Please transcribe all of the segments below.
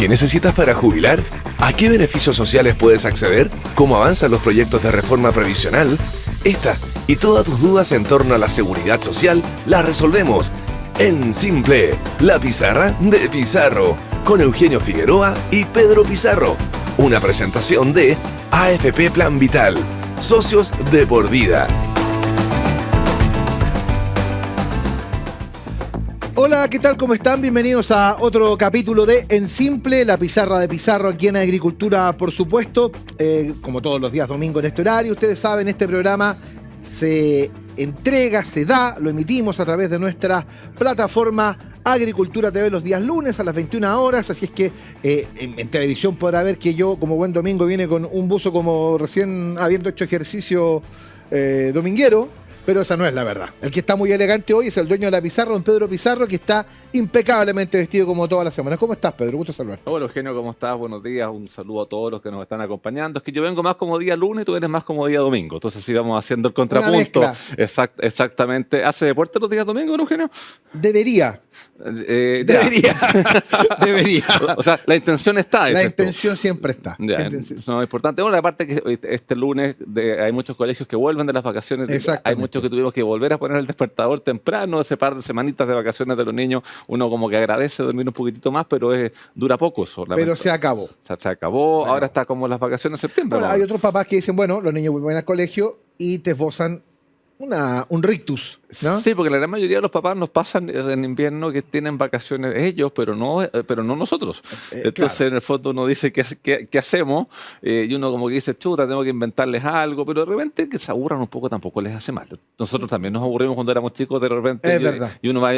¿Qué necesitas para jubilar? ¿A qué beneficios sociales puedes acceder? ¿Cómo avanzan los proyectos de reforma previsional? Esta y todas tus dudas en torno a la seguridad social las resolvemos en Simple, la pizarra de Pizarro, con Eugenio Figueroa y Pedro Pizarro. Una presentación de AFP Plan Vital, socios de por vida. Hola, ¿qué tal? ¿Cómo están? Bienvenidos a otro capítulo de En Simple, la pizarra de Pizarro aquí en Agricultura, por supuesto. Como todos los días domingo en este horario, ustedes saben, este programa se entrega, se da, lo emitimos a través de nuestra plataforma Agricultura TV los días lunes a las 21 horas, así es que en televisión podrá ver que yo, como buen domingo, viene con un buzo como recién habiendo hecho ejercicio dominguero. Pero esa no es la verdad. El que está muy elegante hoy es el dueño de la pizarra, don Pedro Pizarro, que está impecablemente vestido como todas las semanas. ¿Cómo estás, Pedro? Gusto saludar. Hola, Eugenio, ¿cómo estás? Buenos días. Un saludo a todos los que nos están acompañando. Es que yo vengo más como día lunes y tú eres más como día domingo. Entonces sí vamos haciendo el contrapunto. Exactamente. ¿Hace deporte los días domingos, Eugenio? Debería. Debería. O sea, la intención está. La intención siempre está. Ya, eso es importante. Bueno, aparte que este lunes hay muchos colegios que vuelven de las vacaciones. Hay muchos que tuvimos que volver a poner el despertador temprano, ese par de semanitas de vacaciones de los niños. Uno como que agradece dormir un poquitito más, pero dura poco solamente. Pero se acabó. O sea, se acabó. Ahora está como las vacaciones de septiembre. Bueno, hay otros papás que dicen, bueno, los niños vuelven al colegio y te esbozan un rictus, ¿no? Sí, porque la gran mayoría de los papás nos pasan en invierno que tienen vacaciones ellos, pero no nosotros. Entonces, claro, en el fondo uno dice, ¿qué hacemos? Y uno como que dice, chuta, tengo que inventarles algo, pero de repente que se aburran un poco tampoco les hace mal. Nosotros también nos aburrimos cuando éramos chicos de repente. Es verdad. Y uno va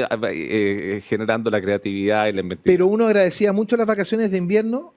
generando la creatividad y la inventividad. Pero uno agradecía mucho las vacaciones de invierno,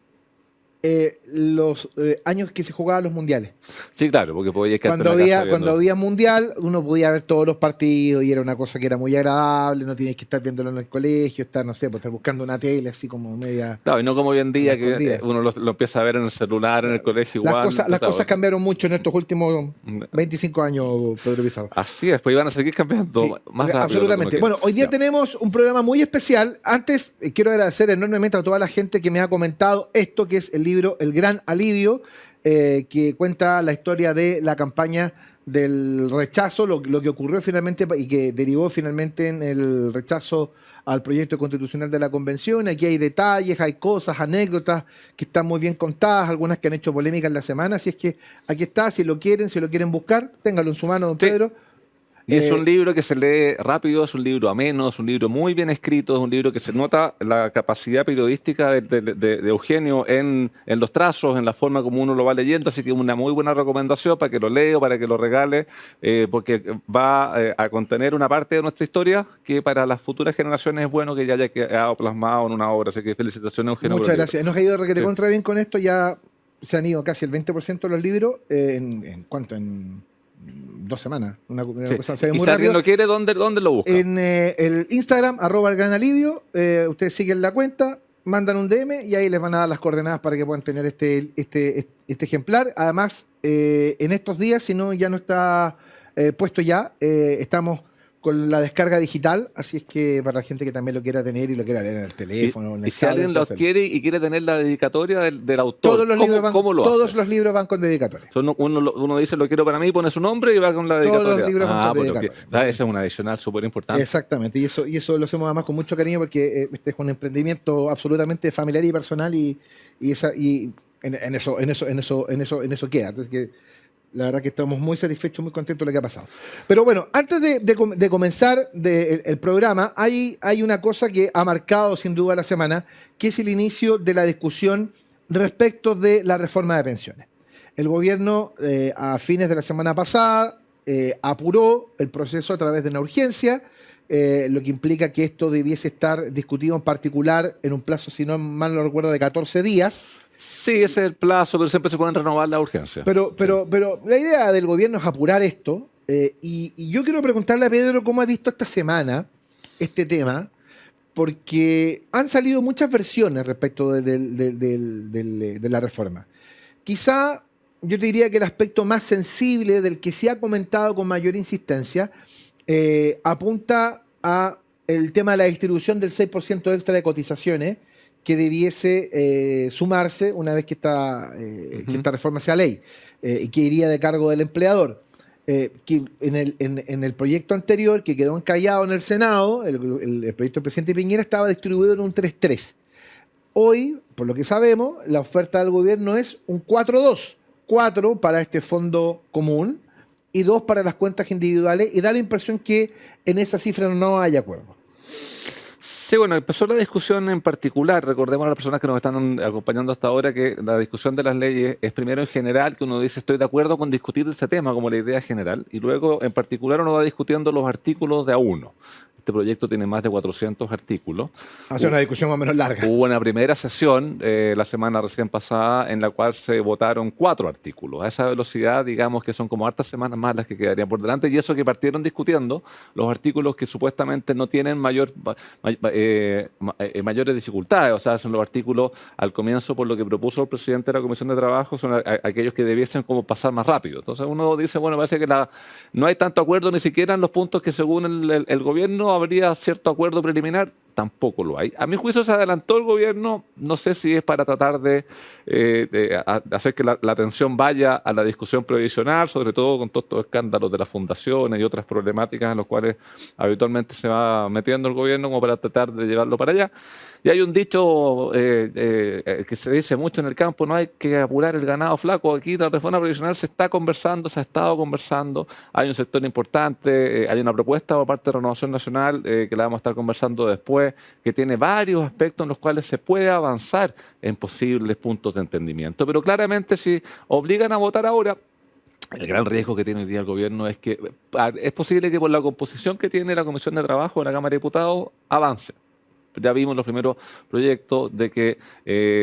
los años que se jugaban los mundiales. Sí, claro, porque podías quedarte cuando había mundial, uno podía ver todos los partidos y era una cosa que era muy agradable, no tienes que estar viéndolo en el colegio, estar, no sé, pues estar buscando una tele así como media... Claro, y no como hoy en día que uno lo empieza a ver en el celular, en el colegio igual. Las cosas cambiaron mucho en estos últimos 25 años, Pedro Pizarro. Así es, pues iban a seguir cambiando más rápido. Absolutamente. Bueno, hoy día tenemos un programa muy especial. Antes, quiero agradecer enormemente a toda la gente que me ha comentado esto, que es el libro El Gran Alivio, que cuenta la historia de la campaña del rechazo, lo que ocurrió finalmente y que derivó finalmente en el rechazo al proyecto constitucional de la convención. Aquí hay detalles, hay cosas, anécdotas que están muy bien contadas, algunas que han hecho polémica en la semana, así es que aquí está, si lo quieren buscar, téngalo en su mano, don Pedro. Y es un libro que se lee rápido, es un libro ameno, es un libro muy bien escrito, es un libro que se nota la capacidad periodística de Eugenio en los trazos, en la forma como uno lo va leyendo, así que una muy buena recomendación para que lo lea, para que lo regale, porque va a contener una parte de nuestra historia que para las futuras generaciones es bueno que ya haya quedado plasmado en una obra, así que felicitaciones, Eugenio. Muchas gracias, nos ha ido requete contra bien con esto, ya se han ido casi el 20% de los libros, ¿en cuánto? En 2 semanas. Una cosa, y si alguien lo quiere, ¿dónde lo busca? En el Instagram, @elgranalivio, ustedes siguen la cuenta, mandan un DM y ahí les van a dar las coordenadas para que puedan tener este ejemplar. Además, en estos días, si no ya no está puesto ya, estamos con la descarga digital, así es que para la gente que también lo quiera tener y lo quiera leer en el teléfono. Y si alguien lo quiere y quiere tener la dedicatoria del autor, todos los libros van con dedicatoria. Uno dice lo quiero para mí, pone su nombre y va con la dedicatoria. Todos los libros van con dedicatoria. Ese es un adicional súper importante. Exactamente, y eso lo hacemos además con mucho cariño porque este es un emprendimiento absolutamente familiar y personal y en eso queda. Entonces que la verdad que estamos muy satisfechos, muy contentos de lo que ha pasado. Pero bueno, antes de comenzar el programa, hay una cosa que ha marcado sin duda la semana, que es el inicio de la discusión respecto de la reforma de pensiones. El gobierno, a fines de la semana pasada, apuró el proceso a través de una urgencia, lo que implica que esto debiese estar discutido en particular en un plazo, si no mal no recuerdo, de 14 días. Sí, ese es el plazo, pero siempre se pueden renovar las urgencias. Pero la idea del gobierno es apurar esto, y yo quiero preguntarle a Pedro cómo ha visto esta semana este tema, porque han salido muchas versiones respecto de la reforma. Quizá yo te diría que el aspecto más sensible del que se ha comentado con mayor insistencia apunta a el tema de la distribución del 6% extra de cotizaciones que debiese sumarse una vez que esta reforma sea ley, y que iría de cargo del empleador. Que en el proyecto anterior, que quedó encallado en el Senado, el proyecto del presidente Piñera estaba distribuido en un 3-3. Hoy, por lo que sabemos, la oferta del gobierno es un 4-2. 4 para este fondo común y 2 para las cuentas individuales, y da la impresión que en esa cifra no hay acuerdo. Sí, bueno, empezó la discusión en particular. Recordemos a las personas que nos están acompañando hasta ahora que la discusión de las leyes es primero en general, que uno dice estoy de acuerdo con discutir este tema como la idea general, y luego en particular uno va discutiendo los artículos de a uno. Este proyecto tiene más de 400 artículos. Hace una discusión más o menos larga. Hubo una primera sesión la semana recién pasada en la cual se votaron 4 artículos. A esa velocidad, digamos que son como hartas semanas más las que quedarían por delante, y eso que partieron discutiendo los artículos que supuestamente no tienen mayores dificultades. O sea, son los artículos al comienzo, por lo que propuso el presidente de la Comisión de Trabajo, son aquellos que debiesen como pasar más rápido. Entonces uno dice, bueno, parece que no hay tanto acuerdo ni siquiera en los puntos que según el gobierno habría cierto acuerdo preliminar, tampoco lo hay. A mi juicio se adelantó el gobierno, no sé si es para tratar de hacer que la atención vaya a la discusión previsional, sobre todo con todos estos escándalos de las fundaciones y otras problemáticas en los cuales habitualmente se va metiendo el gobierno como para tratar de llevarlo para allá. Y hay un dicho que se dice mucho en el campo, no hay que apurar el ganado flaco. Aquí la reforma previsional se está conversando, se ha estado conversando, hay un sector importante, hay una propuesta por parte de Renovación Nacional que la vamos a estar conversando después, que tiene varios aspectos en los cuales se puede avanzar en posibles puntos de entendimiento. Pero claramente si obligan a votar ahora, el gran riesgo que tiene hoy día el gobierno es que es posible que por la composición que tiene la Comisión de Trabajo de la Cámara de Diputados avance. Ya vimos los primeros proyectos de que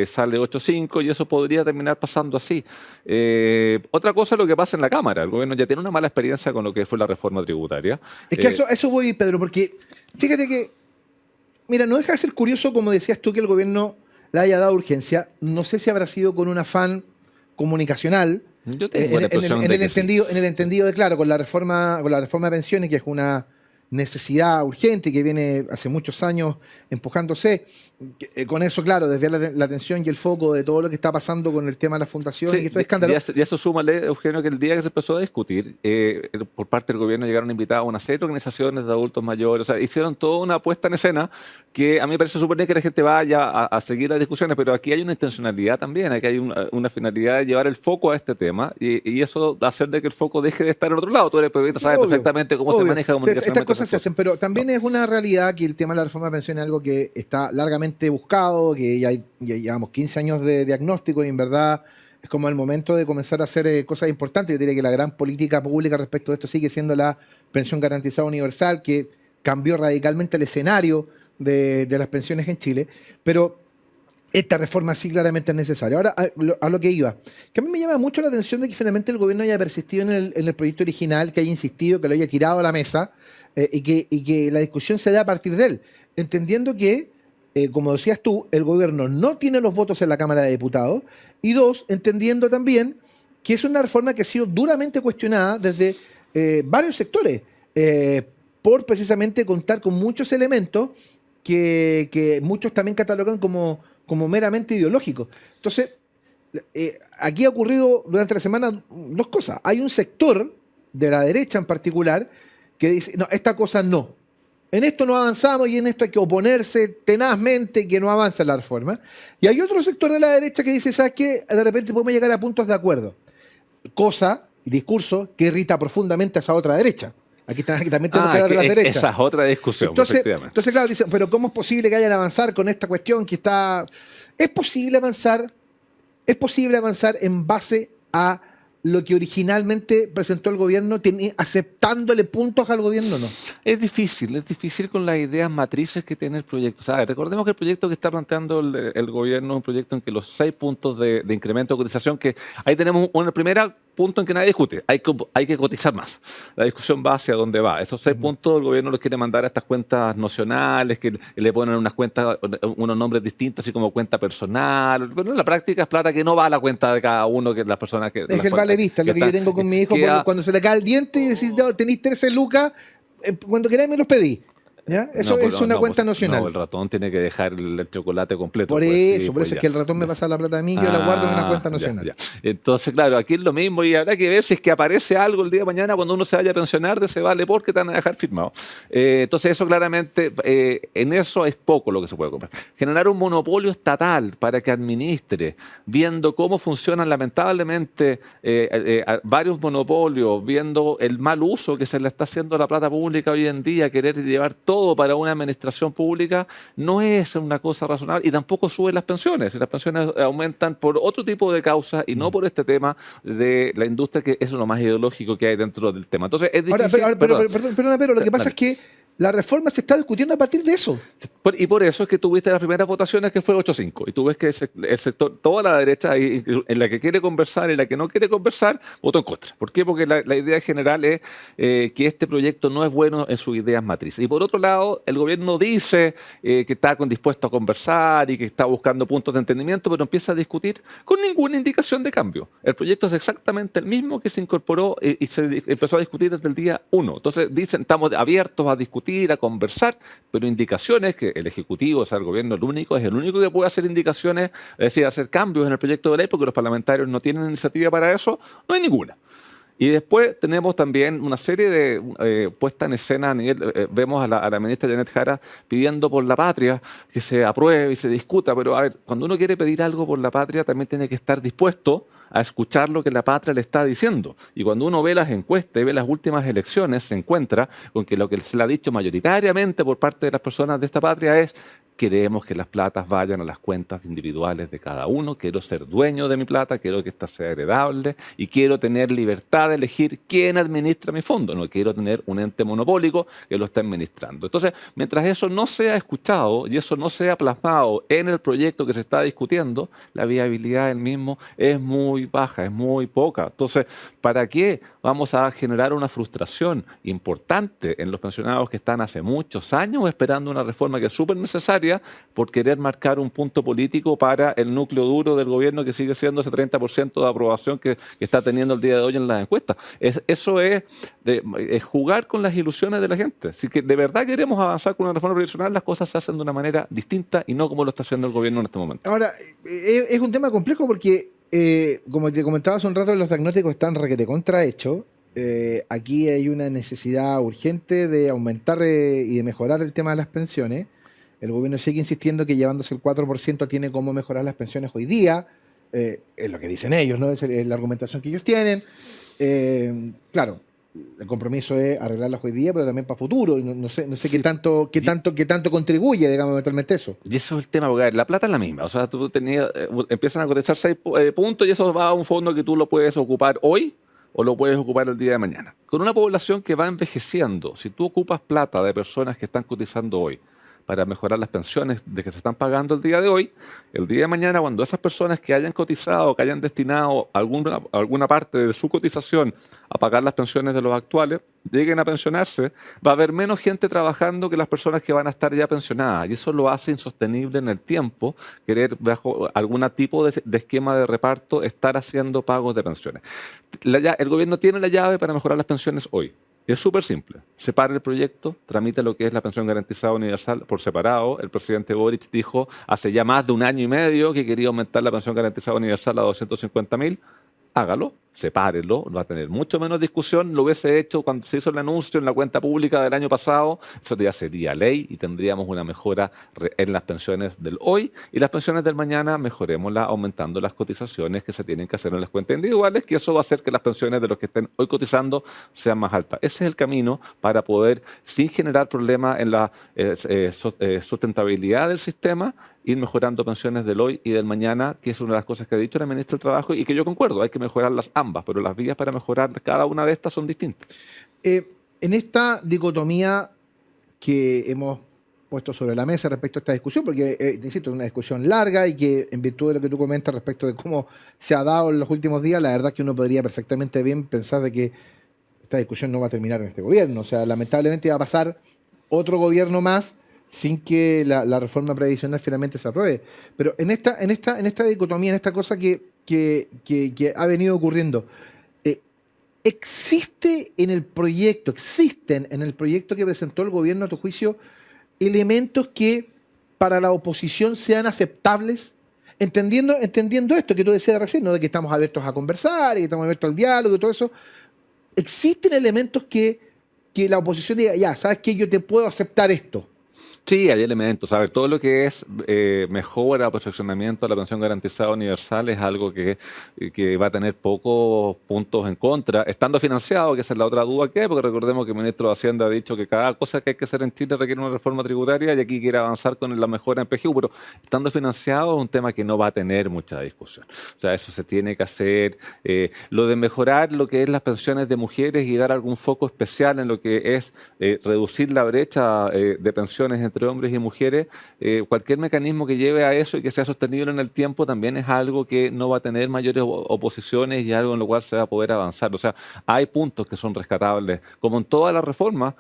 sale 8-5 y eso podría terminar pasando así. Otra cosa es lo que pasa en la Cámara. El gobierno ya tiene una mala experiencia con lo que fue la reforma tributaria. Es que eso voy, Pedro, porque fíjate que, mira, no deja de ser curioso, como decías tú, que el gobierno le haya dado urgencia. No sé si habrá sido con un afán comunicacional. Yo tengo la impresión en el entendido de, claro, con la reforma de pensiones, que es una necesidad urgente que viene hace muchos años empujándose. Con eso, claro, desviar la atención y el foco de todo lo que está pasando con el tema de la fundación y estos escándalos. Y eso súmale, Eugenio, que el día que se empezó a discutir, por parte del gobierno llegaron invitados a una serie de organizaciones de adultos mayores, o sea, hicieron toda una puesta en escena que a mí me parece súper bien que la gente vaya a seguir las discusiones, pero aquí hay una intencionalidad también, aquí hay una finalidad de llevar el foco a este tema y eso va a hacer de que el foco deje de estar en otro lado. Tú eres periodista, sabes perfectamente cómo se maneja comunicacionalmente. Estas cosas se hacen, pero también es una realidad que el tema de la reforma de pensiones es algo que está largamente buscado, que ya llevamos 15 años de diagnóstico y en verdad es como el momento de comenzar a hacer cosas importantes. Yo diría que la gran política pública respecto de esto sigue siendo la pensión garantizada universal, que cambió radicalmente el escenario de las pensiones en Chile, pero esta reforma sí claramente es necesaria. Ahora, a lo que iba, que a mí me llama mucho la atención de que finalmente el gobierno haya persistido en el proyecto original, que haya insistido, que lo haya tirado a la mesa y que la discusión se dé a partir de él, entendiendo que como decías tú, el gobierno no tiene los votos en la Cámara de Diputados, y 2, entendiendo también que es una reforma que ha sido duramente cuestionada desde varios sectores, por precisamente contar con muchos elementos que muchos también catalogan como meramente ideológicos. Entonces, aquí ha ocurrido durante la semana 2 cosas. Hay un sector de la derecha en particular que dice, no, esta cosa no. En esto no avanzamos y en esto hay que oponerse tenazmente que no avanza la reforma. Y hay otro sector de la derecha que dice, ¿sabes qué? De repente podemos llegar a puntos de acuerdo. Cosa y discurso que irrita profundamente a esa otra derecha. Aquí también tenemos que hablar de las derechas. Esa es otra discusión, efectivamente. Entonces, claro, dicen, pero ¿cómo es posible que vayan a avanzar con esta cuestión que está... ¿Es posible avanzar en base a lo que originalmente presentó el gobierno, aceptándole puntos al gobierno o no? Es difícil con las ideas matrices que tiene el proyecto. ¿Sabes? Recordemos que el proyecto que está planteando el gobierno es un proyecto en que los 6 puntos de incremento de cotización, que ahí tenemos un primer punto en que nadie discute, hay que cotizar más. La discusión va hacia dónde va. Esos 6 puntos el gobierno los quiere mandar a estas cuentas nocionales, que le ponen unas cuentas, unos nombres distintos, así como cuenta personal. Pero en la práctica es plata que no va a la cuenta de cada uno, que las personas que... Es el vale vista, lo que yo tengo con mi hijo, cuando se le cae el diente y decís, no, tenéis 13 lucas, cuando queráis me los pedí. ¿Ya? Eso es una cuenta nocional. No, el ratón tiene que dejar el chocolate completo. Por pues, eso, sí, por pues eso es ya. que el ratón me pasa la plata a mí, yo la guardo en una cuenta Ya, nacional. ya. Entonces, claro, aquí es lo mismo y habrá que ver si es que aparece algo el día de mañana cuando uno se vaya a pensionar de ese vale porque te van a dejar firmado. Entonces, eso claramente, en eso es poco lo que se puede comprar. Generar un monopolio estatal para que administre, viendo cómo funcionan lamentablemente varios monopolios, viendo el mal uso que se le está haciendo a la plata pública hoy en día, querer llevar todo para una administración pública, no es una cosa razonable y tampoco suben las pensiones. Las pensiones aumentan por otro tipo de causas y no por este tema de la industria, que es lo más ideológico que hay dentro del tema. Entonces, es difícil. Perdona, pero lo que pasa es que la reforma se está discutiendo a partir de eso. Y por eso es que tuviste las primeras votaciones que fue 8-5. Y tú ves que el sector, toda la derecha, en la que quiere conversar y en la que no quiere conversar, votó en contra. ¿Por qué? Porque la idea general es que este proyecto no es bueno en sus ideas matrices. Y por otro lado, el gobierno dice que está dispuesto a conversar y que está buscando puntos de entendimiento, pero empieza a discutir con ninguna indicación de cambio. El proyecto es exactamente el mismo que se incorporó y se empezó a discutir desde el día 1. Entonces dicen, estamos abiertos a discutir, a conversar, pero indicaciones que el Ejecutivo, o sea, el gobierno es el único que puede hacer indicaciones, es decir, hacer cambios en el proyecto de ley, porque los parlamentarios no tienen iniciativa para eso, no hay ninguna. Y después tenemos también una serie de puesta en escena a nivel, vemos a la ministra Janet Jara pidiendo por la patria que se apruebe y se discuta, pero a ver, cuando uno quiere pedir algo por la patria también tiene que estar dispuesto a escuchar lo que la patria le está diciendo. Y cuando uno ve las encuestas y ve las últimas elecciones, se encuentra con que lo que se le ha dicho mayoritariamente por parte de las personas de esta patria es: queremos que las platas vayan a las cuentas individuales de cada uno, quiero ser dueño de mi plata, quiero que esta sea heredable y quiero tener libertad de elegir quién administra mi fondo, no quiero tener un ente monopólico que lo esté administrando. Entonces, mientras eso no sea escuchado y eso no sea plasmado en el proyecto que se está discutiendo, la viabilidad del mismo es muy baja, es muy poca. Entonces, ¿para qué vamos a generar una frustración importante en los pensionados que están hace muchos años esperando una reforma que es súper necesaria por querer marcar un punto político para el núcleo duro del gobierno que sigue siendo ese 30% de aprobación que está teniendo el día de hoy en las encuestas? Eso es jugar con las ilusiones de la gente. Si que de verdad queremos avanzar con una reforma previsional, las cosas se hacen de una manera distinta y no como lo está haciendo el gobierno en este momento. Ahora, es un tema complejo porque, como te comentaba hace un rato, los diagnósticos están requete contrahechos. Aquí hay una necesidad urgente de aumentar y de mejorar el tema de las pensiones. El gobierno sigue insistiendo que llevándose el 4% tiene cómo mejorar las pensiones hoy día. Es lo que dicen ellos, ¿no? Es la argumentación que ellos tienen. Claro, el compromiso es arreglarlas hoy día, pero también para futuro. No sé sí. qué tanto contribuye, digamos, eventualmente eso. Y eso es el tema, porque la plata es la misma. O sea, tú empiezan a cotizar 6 puntos y eso va a un fondo que tú lo puedes ocupar hoy o lo puedes ocupar el día de mañana. Con una población que va envejeciendo, si tú ocupas plata de personas que están cotizando hoy para mejorar las pensiones de que se están pagando el día de hoy, el día de mañana, cuando esas personas que hayan cotizado, que hayan destinado alguna parte de su cotización a pagar las pensiones de los actuales, lleguen a pensionarse, va a haber menos gente trabajando que las personas que van a estar ya pensionadas. Y eso lo hace insostenible en el tiempo, querer bajo algún tipo de esquema de reparto estar haciendo pagos de pensiones. El gobierno tiene la llave para mejorar las pensiones hoy. Y es súper simple. Separa el proyecto, tramita lo que es la pensión garantizada universal por separado. El presidente Boric dijo hace ya más de 1 año y medio que quería aumentar la pensión garantizada universal a 250.000. Hágalo, sepárelo, va a tener mucho menos discusión. Lo hubiese hecho cuando se hizo el anuncio en la cuenta pública del año pasado. Eso ya sería ley y tendríamos una mejora en las pensiones del hoy. Y las pensiones del mañana mejorémoslas aumentando las cotizaciones que se tienen que hacer en las cuentas individuales, que eso va a hacer que las pensiones de los que estén hoy cotizando sean más altas. Ese es el camino para poder, sin generar problemas en la sustentabilidad del sistema, ir mejorando pensiones del hoy y del mañana, que es una de las cosas que ha dicho la ministra del Trabajo y que yo concuerdo, hay que mejorarlas ambas, pero las vías para mejorar cada una de estas son distintas. En esta dicotomía que hemos puesto sobre la mesa respecto a esta discusión, porque, te insisto, es una discusión larga y que en virtud de lo que tú comentas respecto de cómo se ha dado en los últimos días, la verdad es que uno podría perfectamente bien pensar de que esta discusión no va a terminar en este gobierno. O sea, lamentablemente va a pasar otro gobierno más sin que la reforma previsional finalmente se apruebe. Pero en esta dicotomía, en esta cosa que ha venido ocurriendo, existen en el proyecto que presentó el gobierno, a tu juicio, elementos que para la oposición sean aceptables, entendiendo esto que tú decías recién, ¿no? De que estamos abiertos a conversar y que estamos abiertos al diálogo y todo eso. ¿Existen elementos que la oposición diga, ya, sabes que yo te puedo aceptar esto? Sí, hay elementos. A ver, todo lo que es mejora o perfeccionamiento de la pensión garantizada universal es algo que va a tener pocos puntos en contra, estando financiado, que esa es la otra duda que hay, porque recordemos que el ministro de Hacienda ha dicho que cada cosa que hay que hacer en Chile requiere una reforma tributaria y aquí quiere avanzar con la mejora en PGU, pero estando financiado es un tema que no va a tener mucha discusión. O sea, eso se tiene que hacer. Lo de mejorar lo que es las pensiones de mujeres y dar algún foco especial en lo que es reducir la brecha de pensiones entre hombres y mujeres, cualquier mecanismo que lleve a eso y que sea sostenible en el tiempo también es algo que no va a tener mayores oposiciones y algo en lo cual se va a poder avanzar. O sea, hay puntos que son rescatables, como en todas las reformas,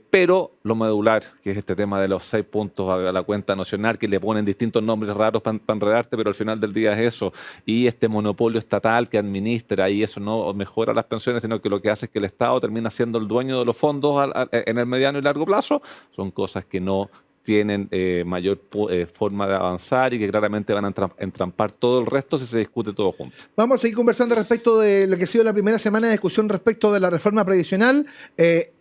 pero lo medular, que es este tema de los 6 puntos a la cuenta nacional, que le ponen distintos nombres raros para enredarte, pero al final del día es eso, y este monopolio estatal que administra y eso no mejora las pensiones, sino que lo que hace es que el Estado termina siendo el dueño de los fondos en el mediano y largo plazo, son cosas que no tienen mayor forma de avanzar y que claramente van a entrampar todo el resto si se discute todo junto. Vamos a seguir conversando respecto de lo que ha sido la primera semana de discusión respecto de la reforma previsional.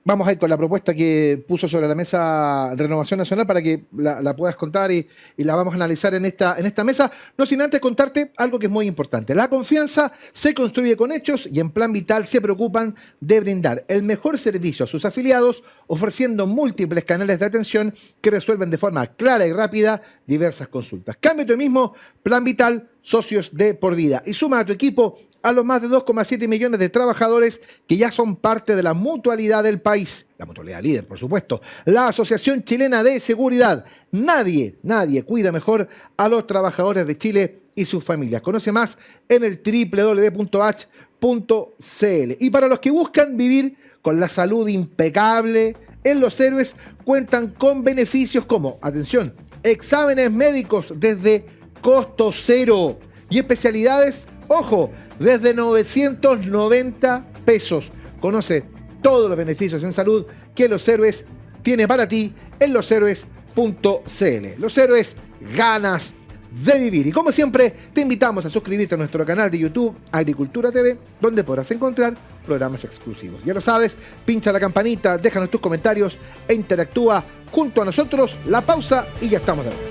Vamos a ir con la propuesta que puso sobre la mesa Renovación Nacional para que la puedas contar y la vamos a analizar en esta mesa. No sin antes contarte algo que es muy importante. La confianza se construye con hechos y en Plan Vital se preocupan de brindar el mejor servicio a sus afiliados, ofreciendo múltiples canales de atención que resuelven de forma clara y rápida diversas consultas. Cambia tú mismo, Plan Vital, socios de por vida. Y suma a tu equipo a los más de 2,7 millones de trabajadores que ya son parte de la mutualidad del país. La mutualidad líder, por supuesto. La Asociación Chilena de Seguridad. Nadie cuida mejor a los trabajadores de Chile y sus familias. Conoce más en el www.h.cl. Y para los que buscan vivir con la salud impecable, en Los Héroes cuentan con beneficios como, atención, exámenes médicos desde costo cero y especialidades, ojo, desde 990 pesos. Conoce todos los beneficios en salud que Los Héroes tiene para ti en loshéroes.cl. Los Héroes, ganas de vivir. Y como siempre, te invitamos a suscribirte a nuestro canal de YouTube Agricultura TV, donde podrás encontrar programas exclusivos. Ya lo sabes, pincha la campanita, déjanos tus comentarios e interactúa junto a nosotros. La pausa y ya estamos de vuelta.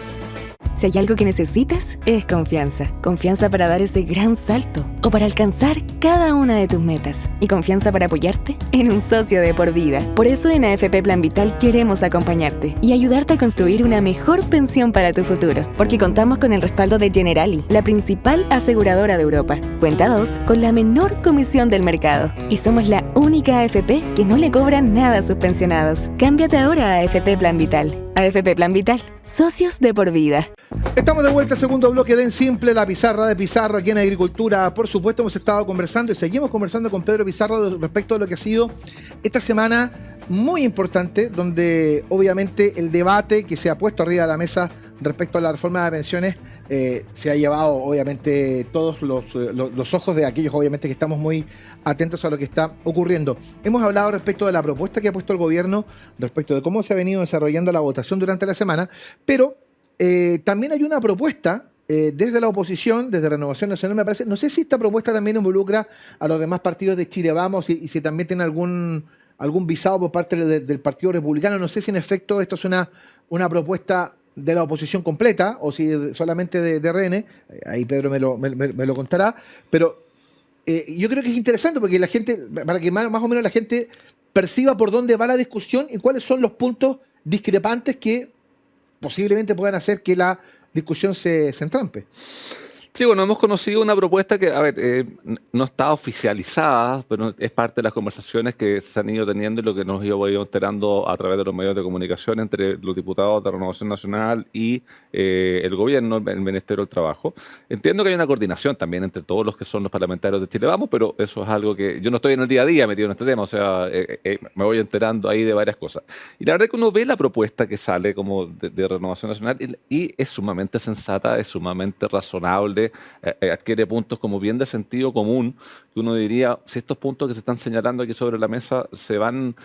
Si hay algo que necesitas, es confianza. Confianza para dar ese gran salto o para alcanzar cada una de tus metas. Y confianza para apoyarte en un socio de por vida. Por eso en AFP Plan Vital queremos acompañarte y ayudarte a construir una mejor pensión para tu futuro. Porque contamos con el respaldo de Generali, la principal aseguradora de Europa. Cuenta 2 con la menor comisión del mercado. Y somos la única AFP que no le cobra nada a sus pensionados. Cámbiate ahora a AFP Plan Vital. AFP Plan Vital. Socios de por vida. Estamos de vuelta, segundo bloque de En Simple, la pizarra de Pizarro aquí en Agricultura. Por supuesto, hemos estado conversando y seguimos conversando con Pedro Pizarro respecto a lo que ha sido esta semana muy importante, donde obviamente el debate que se ha puesto arriba de la mesa respecto a la reforma de pensiones se ha llevado obviamente todos los ojos de aquellos obviamente que estamos muy atentos a lo que está ocurriendo. Hemos hablado respecto de la propuesta que ha puesto el gobierno, respecto de cómo se ha venido desarrollando la votación durante la semana, pero también hay una propuesta desde la oposición, desde Renovación Nacional, me parece. No sé si esta propuesta también involucra a los demás partidos de Chile Vamos y si también tiene algún visado por parte del Partido Republicano. No sé si en efecto esto es una propuesta de la oposición completa o si solamente de RN. Ahí Pedro me lo contará. Pero yo creo que es interesante porque la gente, para que más o menos la gente perciba por dónde va la discusión y cuáles son los puntos discrepantes que posiblemente puedan hacer que la discusión se entrampe. Sí, bueno, hemos conocido una propuesta que, a ver, no está oficializada, pero es parte de las conversaciones que se han ido teniendo y lo que nos ido enterando a través de los medios de comunicación entre los diputados de Renovación Nacional y el gobierno, el Ministerio del Trabajo. Entiendo que hay una coordinación también entre todos los que son los parlamentarios de Chile Vamos, pero eso es algo que yo no estoy en el día a día metido en este tema, o sea, me voy enterando ahí de varias cosas. Y la verdad es que uno ve la propuesta que sale como de Renovación Nacional y es sumamente sensata, es sumamente razonable, donde adquiere puntos como bien de sentido común, que uno diría, si estos puntos que se están señalando aquí sobre la mesa se van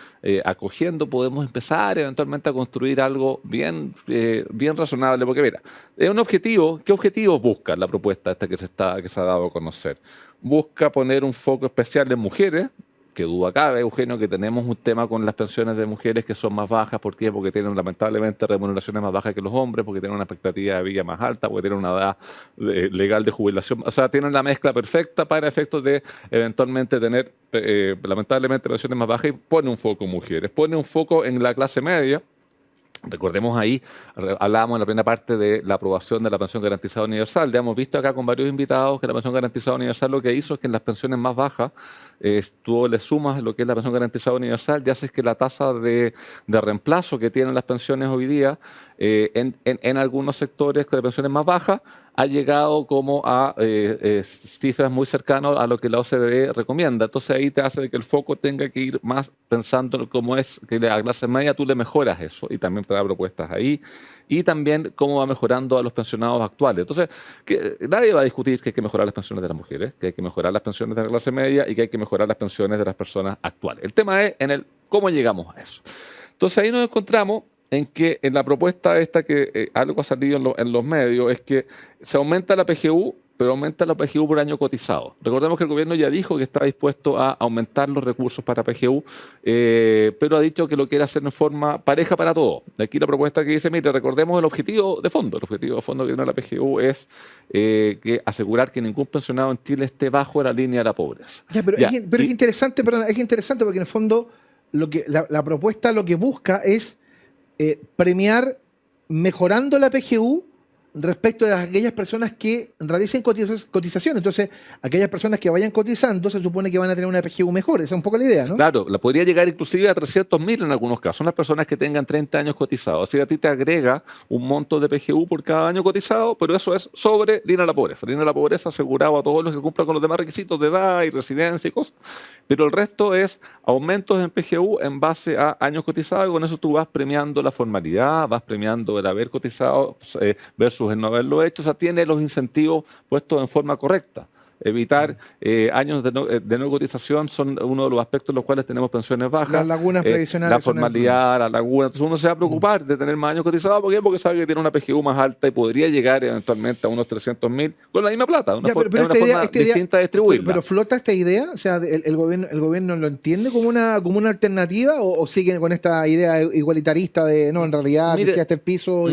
acogiendo, podemos empezar eventualmente a construir algo bien razonable, porque mira, es un objetivo. ¿Qué objetivos busca la propuesta esta que se ha dado a conocer? Busca poner un foco especial en mujeres. Que duda cabe, Eugenio, que tenemos un tema con las pensiones de mujeres que son más bajas. ¿Por qué? Porque tienen lamentablemente remuneraciones más bajas que los hombres, porque tienen una expectativa de vida más alta, porque tienen una edad legal de jubilación. O sea, tienen la mezcla perfecta para efectos de eventualmente tener, lamentablemente, pensiones más bajas, y pone un foco en mujeres. Pone un foco en la clase media. Recordemos ahí, hablábamos en la primera parte de la aprobación de la pensión garantizada universal. Ya hemos visto acá con varios invitados que la pensión garantizada universal lo que hizo es que en las pensiones más bajas, tú le sumas lo que es la pensión garantizada universal, ya haces que la tasa de reemplazo que tienen las pensiones hoy día en algunos sectores de pensiones más bajas ha llegado como a cifras muy cercanas a lo que la OCDE recomienda. Entonces ahí te hace que el foco tenga que ir más pensando en cómo es que a la clase media tú le mejoras eso, y también te da propuestas ahí, y también cómo va mejorando a los pensionados actuales. Entonces, nadie va a discutir que hay que mejorar las pensiones de las mujeres, que hay que mejorar las pensiones de la clase media y que hay que mejorar las pensiones de las personas actuales. El tema es en el cómo llegamos a eso. Entonces ahí nos encontramos en que en la propuesta esta, que algo ha salido en los medios, es que se aumenta la PGU, pero aumenta la PGU por año cotizado. Recordemos que el gobierno ya dijo que está dispuesto a aumentar los recursos para PGU, pero ha dicho que lo quiere hacer en forma pareja para todos. De aquí la propuesta que dice, mire, recordemos el objetivo de fondo. El objetivo de fondo que tiene la PGU es que asegurar que ningún pensionado en Chile esté bajo la línea de la pobreza. Ya, pero es interesante, perdón, es interesante porque en el fondo la propuesta lo que busca es premiar mejorando la PGU respecto de aquellas personas que realicen cotización. Entonces, aquellas personas que vayan cotizando se supone que van a tener una PGU mejor. Esa es un poco la idea, ¿no? Claro, la podría llegar inclusive a 300.000 en algunos casos. Son las personas que tengan 30 años cotizados. O sea, a ti te agrega un monto de PGU por cada año cotizado, pero eso es sobre línea de la pobreza. Línea de la pobreza asegurado a todos los que cumplan con los demás requisitos de edad y residencia y cosas. Pero el resto es aumentos en PGU en base a años cotizados, y con eso tú vas premiando la formalidad, vas premiando el haber cotizado versus el no haberlo hecho. O sea, tiene los incentivos puestos en forma correcta. Evitar años de no cotización son uno de los aspectos en los cuales tenemos pensiones bajas. Las lagunas previsionales. La formalidad, la laguna. Entonces uno se va a preocupar de tener más años cotizados. ¿Por qué? Porque sabe que tiene una PGU más alta y podría llegar eventualmente a unos 300.000 con la misma plata. Una forma distinta de distribuirla. Pero flota esta idea, o sea, el gobierno lo entiende como una alternativa, o sigue con esta idea igualitarista de no, en realidad, mire, que sea este el piso.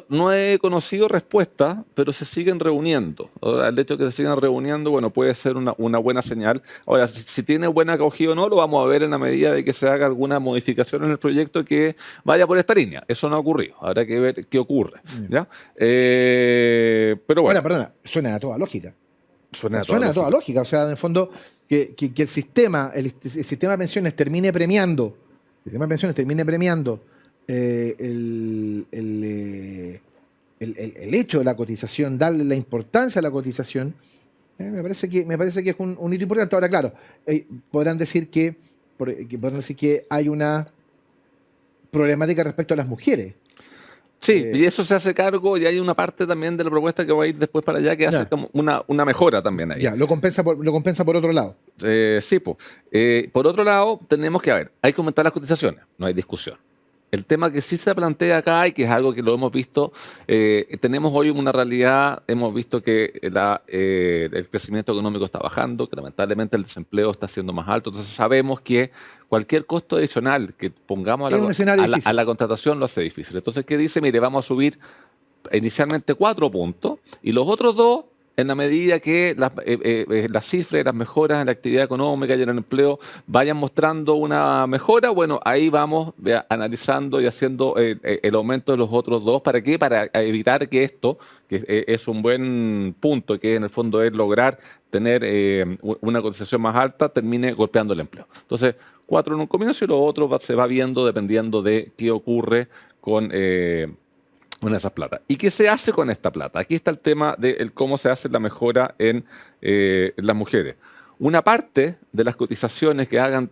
No he conocido respuesta, pero se siguen reuniendo. Ahora, el hecho de que se sigan reuniendo, bueno, puede ser una buena señal. Ahora, si tiene buena acogida o no, lo vamos a ver en la medida de que se haga alguna modificación en el proyecto que vaya por esta línea. Eso no ha ocurrido. Habrá que ver qué ocurre. ¿Ya? Pero bueno. Perdona, suena a toda lógica. Suena a toda lógica. O sea, en el fondo, que el sistema de pensiones termine premiando. El sistema de pensiones termine premiando el hecho de la cotización, darle la importancia a la cotización. Me parece que es un hito importante. Ahora, claro, podrán decir que hay una problemática respecto a las mujeres. Sí, y eso se hace cargo, y hay una parte también de la propuesta que va a ir después para allá que hace como una mejora también ahí. Ya, lo compensa por otro lado. Sí, pues. Por otro lado, tenemos que, hay que aumentar las cotizaciones, no hay discusión. El tema que sí se plantea acá, y que es algo que lo hemos visto, tenemos hoy una realidad, hemos visto que el crecimiento económico está bajando, que lamentablemente el desempleo está siendo más alto, entonces sabemos que cualquier costo adicional que pongamos a la contratación lo hace difícil. Entonces, ¿qué dice? Mire, vamos a subir inicialmente 4 puntos, y los otros 2, en la medida que las cifras, las mejoras en la actividad económica y en el empleo vayan mostrando una mejora, bueno, ahí vamos analizando y haciendo el aumento de los otros 2. ¿Para qué? Para evitar que esto, que es un buen punto, que en el fondo es lograr tener una cotización más alta, termine golpeando el empleo. Entonces, 4 en un comienzo, y lo otro se va viendo dependiendo de qué ocurre con esas plata. ¿Y qué se hace con esta plata? Aquí está el tema de cómo se hace la mejora en las mujeres. Una parte de las cotizaciones que hagan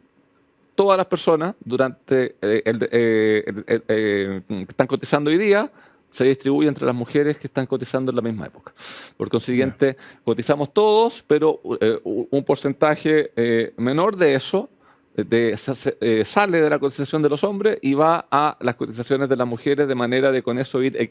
todas las personas durante que están cotizando hoy día se distribuye entre las mujeres que están cotizando en la misma época. Por consiguiente, cotizamos todos, pero un porcentaje menor de eso sale de la cotización de los hombres y va a las cotizaciones de las mujeres, de manera de con eso ir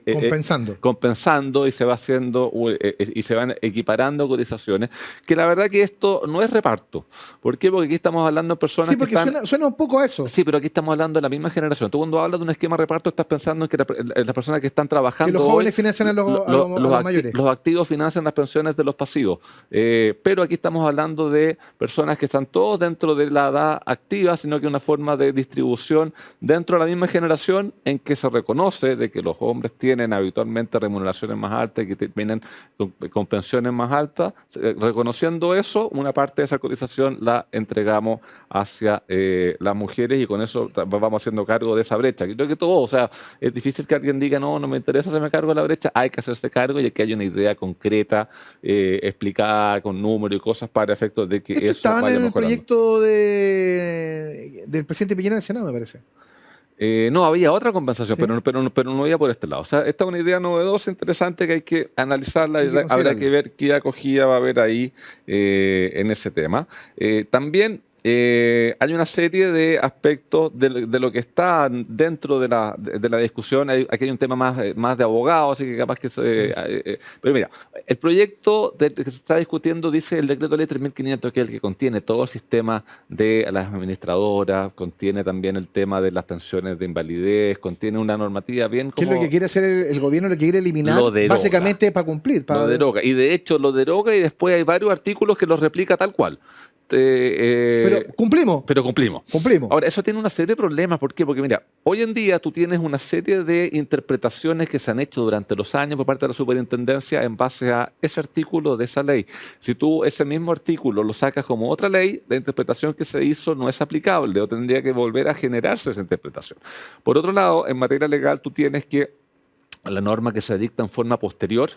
compensando y se va haciendo y se van equiparando cotizaciones, que la verdad que esto no es reparto. ¿Por qué? Porque aquí estamos hablando de personas sí, porque que están... suena un poco a eso. Sí, pero aquí estamos hablando de la misma generación. Tú cuando hablas de un esquema de reparto estás pensando en que las personas que están trabajando que los jóvenes hoy, financian a los mayores. Los activos financian las pensiones de los pasivos. Pero aquí estamos hablando de personas que están todos dentro de la edad activa, sino que una forma de distribución dentro de la misma generación en que se reconoce de que los hombres tienen habitualmente remuneraciones más altas y que vienen con pensiones más altas. Reconociendo eso, una parte de esa cotización la entregamos hacia las mujeres y con eso vamos haciendo cargo de esa brecha. Creo que todo, o sea, es difícil que alguien diga, no me interesa hacerme cargo de la brecha, hay que hacerse cargo y que haya una idea concreta, explicada con números y cosas para efectos de que eso estaban vaya en el mejorando. Proyecto del presidente Piñera en el Senado, me parece. No, había otra compensación, ¿Sí? pero no había por este lado. O sea, esta es una idea novedosa, interesante, que hay que analizarla y habrá que ver qué acogida va a haber ahí en ese tema. También hay una serie de aspectos de lo que está dentro de la discusión. Aquí hay un tema más de abogados, así que capaz que... pero mira, el proyecto que se está discutiendo dice el decreto ley 3.500, que es el que contiene todo el sistema de las administradoras, contiene también el tema de las pensiones de invalidez, contiene una normativa bien como... ¿Qué es lo que quiere hacer el gobierno? Lo que quiere eliminar, Lo deroga. básicamente para cumplir. Lo deroga. Y de hecho lo deroga y después hay varios artículos que los replica tal cual. Pero cumplimos. Cumplimos. Ahora, eso tiene una serie de problemas. ¿Por qué? Porque mira, hoy en día tú tienes una serie de interpretaciones que se han hecho durante los años por parte de la superintendencia en base a ese artículo de esa ley. Si tú ese mismo artículo lo sacas como otra ley, la interpretación que se hizo no es aplicable o tendría que volver a generarse esa interpretación. Por otro lado, en materia legal tú tienes que la norma que se dicta en forma posterior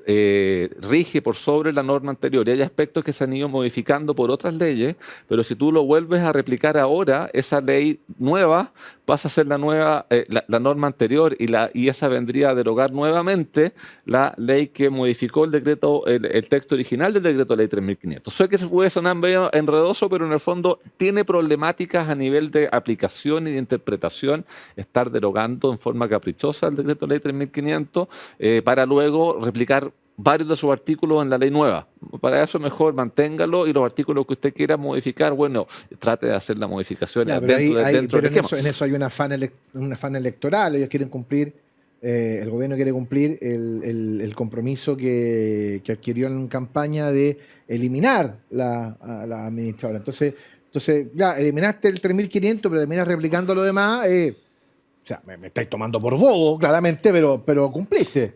rige por sobre la norma anterior y hay aspectos que se han ido modificando por otras leyes, pero si tú lo vuelves a replicar ahora, esa ley nueva pasa a ser la nueva, la norma anterior y esa vendría a derogar nuevamente la ley que modificó el decreto, el texto original del decreto ley 3.500. Sé que se puede sonar medio enredoso, pero en el fondo tiene problemáticas a nivel de aplicación y de interpretación, estar derogando en forma caprichosa el decreto ley 3.500 para luego replicar varios de sus artículos en la ley nueva. Para eso mejor manténgalo y los artículos que usted quiera modificar, bueno, trate de hacer la modificación dentro del esquema. En eso hay un afán electoral. Ellos quieren cumplir, el gobierno quiere cumplir el compromiso que adquirió en campaña de eliminar la administradora. Entonces ya eliminaste el 3.500, pero terminas replicando lo demás. O sea, me estáis tomando por bobo, claramente, pero cumpliste.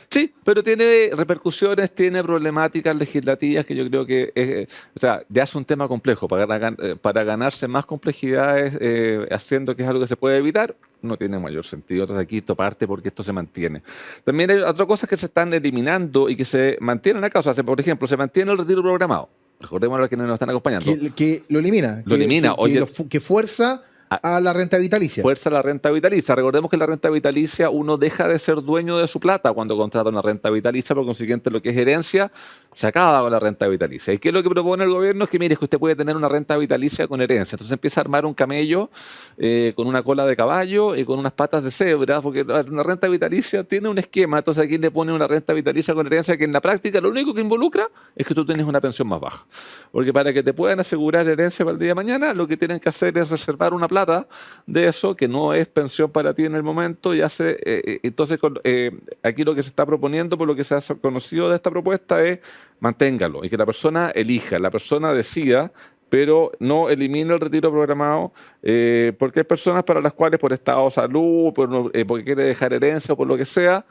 Sí, pero tiene repercusiones, tiene problemáticas legislativas que yo creo que ya es un tema complejo. Para ganarse más complejidades haciendo que es algo que se puede evitar, no tiene mayor sentido. Entonces aquí esto parte porque esto se mantiene. También hay otras cosas que se están eliminando y que se mantienen acá. O sea, por ejemplo, se mantiene el retiro programado. Recordemos a los que nos están acompañando. Que lo elimina. Que fuerza a la renta vitalicia. Fuerza la renta vitalicia. Recordemos que la renta vitalicia uno deja de ser dueño de su plata cuando contrata una renta vitalicia, por consiguiente lo que es herencia se acaba con la renta vitalicia. ¿Y qué es lo que propone el gobierno? Es que mire, es que usted puede tener una renta vitalicia con herencia. Entonces empieza a armar un camello con una cola de caballo y con unas patas de cebra, porque una renta vitalicia tiene un esquema. Entonces aquí le pone una renta vitalicia con herencia que en la práctica lo único que involucra es que tú tienes una pensión más baja. Porque para que te puedan asegurar herencia para el día de mañana, lo que tienen que hacer es reservar una plata de eso que no es pensión para ti en el momento. Entonces aquí lo que se está proponiendo, por lo que se ha conocido de esta propuesta, es manténgalo y que la persona elija, la persona decida, pero no elimine el retiro programado, porque hay personas para las cuales por estado de salud, porque quiere dejar herencia o por lo que sea,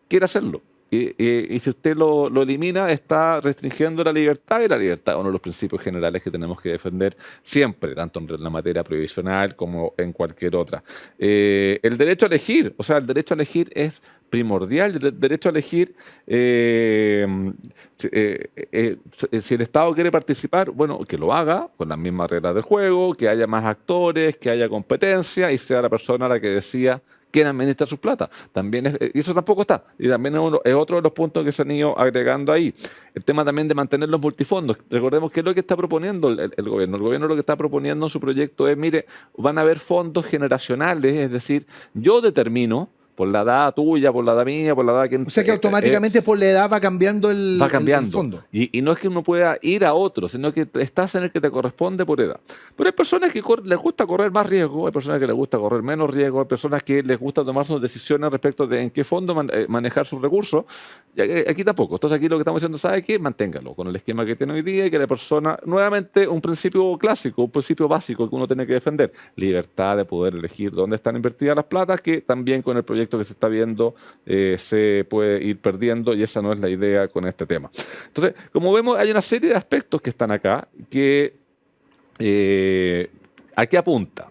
quiere hacerlo. Y si usted lo elimina, está restringiendo la libertad, y la libertad es uno de los principios generales que tenemos que defender siempre, tanto en la materia previsional como en cualquier otra. El derecho a elegir, o sea, el derecho a elegir es primordial. El derecho a elegir, si el Estado quiere participar, bueno, que lo haga con las mismas reglas del juego, que haya más actores, que haya competencia y sea la persona la que decida quién administra sus plata. También y eso tampoco está. Y también es otro de los puntos que se han ido agregando ahí. El tema también de mantener los multifondos. Recordemos que es lo que está proponiendo el gobierno. El gobierno lo que está proponiendo en su proyecto es, mire, van a haber fondos generacionales, es decir, yo determino, por la edad tuya, por la edad mía, por la edad que... O sea que automáticamente por la edad va cambiando el fondo. Y no es que uno pueda ir a otro, sino que estás en el que te corresponde por edad. Pero hay personas que les gusta correr más riesgo, hay personas que les gusta correr menos riesgo, hay personas que les gusta tomar sus decisiones respecto de en qué fondo manejar sus recursos. Y aquí tampoco. Entonces aquí lo que estamos diciendo, ¿sabe qué? Manténgalo con el esquema que tiene hoy día y que la persona, nuevamente, un principio clásico, un principio básico que uno tiene que defender. Libertad de poder elegir dónde están invertidas las platas, que también con el proyecto que se está viendo se puede ir perdiendo, y esa no es la idea con este tema. Entonces, como vemos, hay una serie de aspectos que están acá que ¿a qué apunta?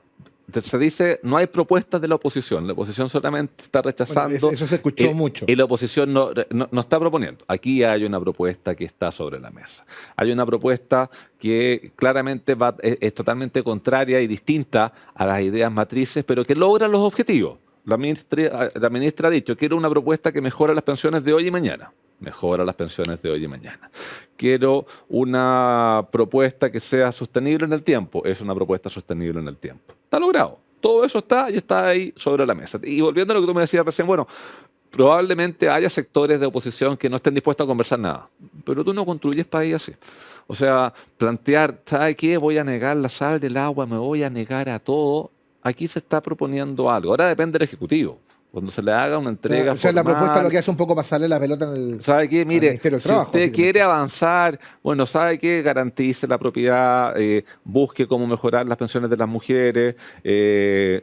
Se dice, no hay propuestas de la oposición solamente está rechazando. Bueno, eso se escuchó mucho. Y la oposición no está proponiendo. Aquí hay una propuesta que está sobre la mesa. Hay una propuesta que claramente es totalmente contraria y distinta a las ideas matrices, pero que logra los objetivos. La ministra ha dicho, quiero una propuesta que mejore las pensiones de hoy y mañana. Mejora las pensiones de hoy y mañana. Quiero una propuesta que sea sostenible en el tiempo. Es una propuesta sostenible en el tiempo. Está logrado. Todo eso está y está ahí sobre la mesa. Y volviendo a lo que tú me decías recién, bueno, probablemente haya sectores de oposición que no estén dispuestos a conversar nada. Pero tú no construyes país así. O sea, plantear, ¿sabe qué? Voy a negar la sal del agua, me voy a negar a todo. Aquí se está proponiendo algo. Ahora depende del Ejecutivo. Cuando se le haga una entrega o sea, formal, la propuesta lo que hace un poco pasarle la pelota ¿sabe qué? Mire, Ministerio del si Trabajo, usted quiere avanzar, bueno, ¿sabe qué? Garantice la propiedad, busque cómo mejorar las pensiones de las mujeres,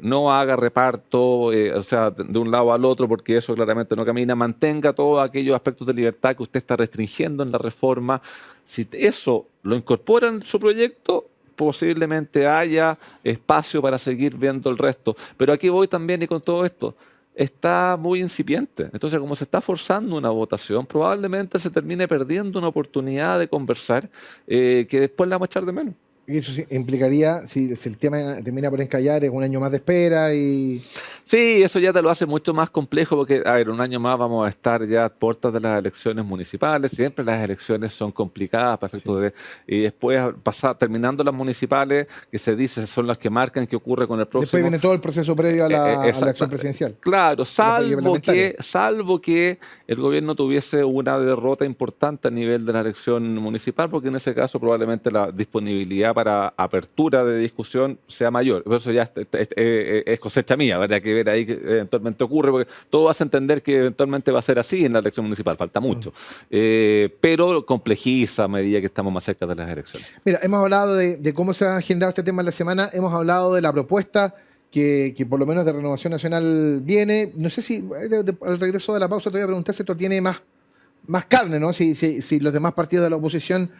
no haga reparto, o sea, de un lado al otro, porque eso claramente no camina. Mantenga todos aquellos aspectos de libertad que usted está restringiendo en la reforma. Si eso lo incorpora en su proyecto, posiblemente haya espacio para seguir viendo el resto. Pero aquí voy también, y con todo esto, está muy incipiente. Entonces, como se está forzando una votación, probablemente se termine perdiendo una oportunidad de conversar que después la vamos a echar de menos. Y eso sí implicaría, si el tema termina por encallar, es un año más de espera y... Sí, eso ya te lo hace mucho más complejo porque, a ver, un año más vamos a estar ya a puertas de las elecciones municipales. Siempre las elecciones son complicadas para efectos de... Y después, terminando las municipales, que se dice son las que marcan qué ocurre con el próximo... Después viene todo el proceso previo a la acción presidencial. Claro, salvo que el gobierno tuviese una derrota importante a nivel de la elección municipal, porque en ese caso probablemente la disponibilidad para apertura de discusión sea mayor. Por eso ya es cosecha mía, ¿verdad? Que ver ahí que eventualmente ocurre, porque todo vas a entender que eventualmente va a ser así en la elección municipal, falta mucho. Pero complejiza a medida que estamos más cerca de las elecciones. Mira, hemos hablado de cómo se ha generado este tema en la semana, hemos hablado de la propuesta que por lo menos de Renovación Nacional viene. No sé si al regreso de la pausa te voy a preguntar si esto tiene más carne, ¿no? Si los demás partidos de la oposición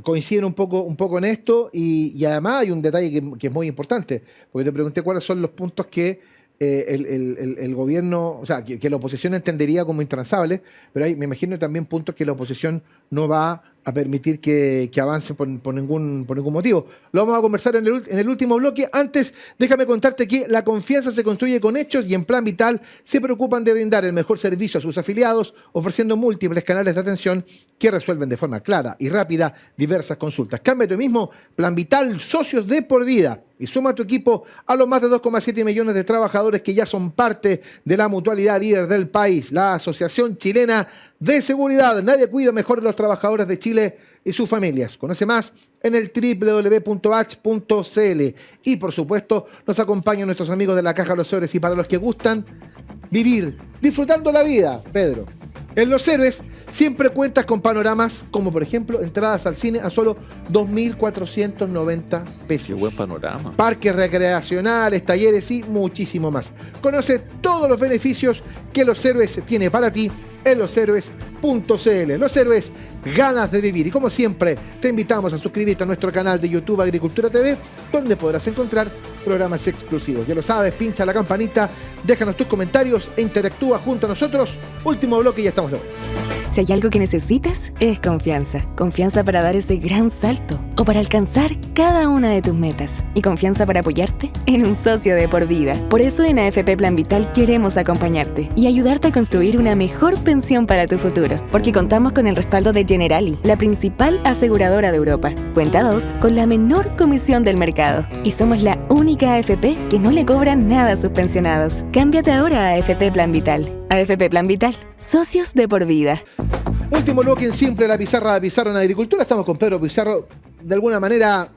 coinciden un poco en esto, y además hay un detalle que es muy importante, porque te pregunté cuáles son los puntos que el gobierno, o sea, que la oposición entendería como intransables, pero hay, me imagino, también puntos que la oposición no va a permitir que avance por ningún motivo. Lo vamos a conversar en el último bloque. Antes, déjame contarte que la confianza se construye con hechos, y en Plan Vital se preocupan de brindar el mejor servicio a sus afiliados, ofreciendo múltiples canales de atención que resuelven de forma clara y rápida diversas consultas. Cámbiate hoy mismo, Plan Vital, socios de por vida, y suma a tu equipo a los más de 2,7 millones de trabajadores que ya son parte de la mutualidad líder del país, la Asociación Chilena de Seguridad. Nadie cuida mejor a los trabajadores de Chile y sus familias. Conoce más en el www.h.cl. Y por supuesto, nos acompañan nuestros amigos de la Caja Los Héroes, y para los que gustan vivir disfrutando la vida, Pedro, en Los Héroes siempre cuentas con panoramas como, por ejemplo, entradas al cine a solo 2.490 pesos. Qué buen panorama. Parques recreacionales, talleres y muchísimo más. Conoce todos los beneficios que Los Héroes tiene para ti en loshéroes.cl. Los Héroes, ganas de vivir. Y como siempre, te invitamos a suscribirte a nuestro canal de YouTube Agricultura TV, donde podrás encontrar programas exclusivos. Ya lo sabes, pincha la campanita, déjanos tus comentarios e interactúa junto a nosotros. Último bloque y ya estamos de vuelta. Si hay algo que necesitas, es confianza. Confianza para dar ese gran salto o para alcanzar cada una de tus metas. Y confianza para apoyarte en un socio de por vida. Por eso en AFP Plan Vital queremos acompañarte y ayudarte a construir una mejor pensión para tu futuro. Porque contamos con el respaldo de Generali, la principal aseguradora de Europa. Cuenta 2 con la menor comisión del mercado. Y somos la única AFP que no le cobra nada a sus pensionados. Cámbiate ahora a AFP Plan Vital. AFP Plan Vital. Socios de por vida. Último bloque en Simple, la pizarra de Pizarro en Agricultura. Estamos con Pedro Pizarro, de alguna manera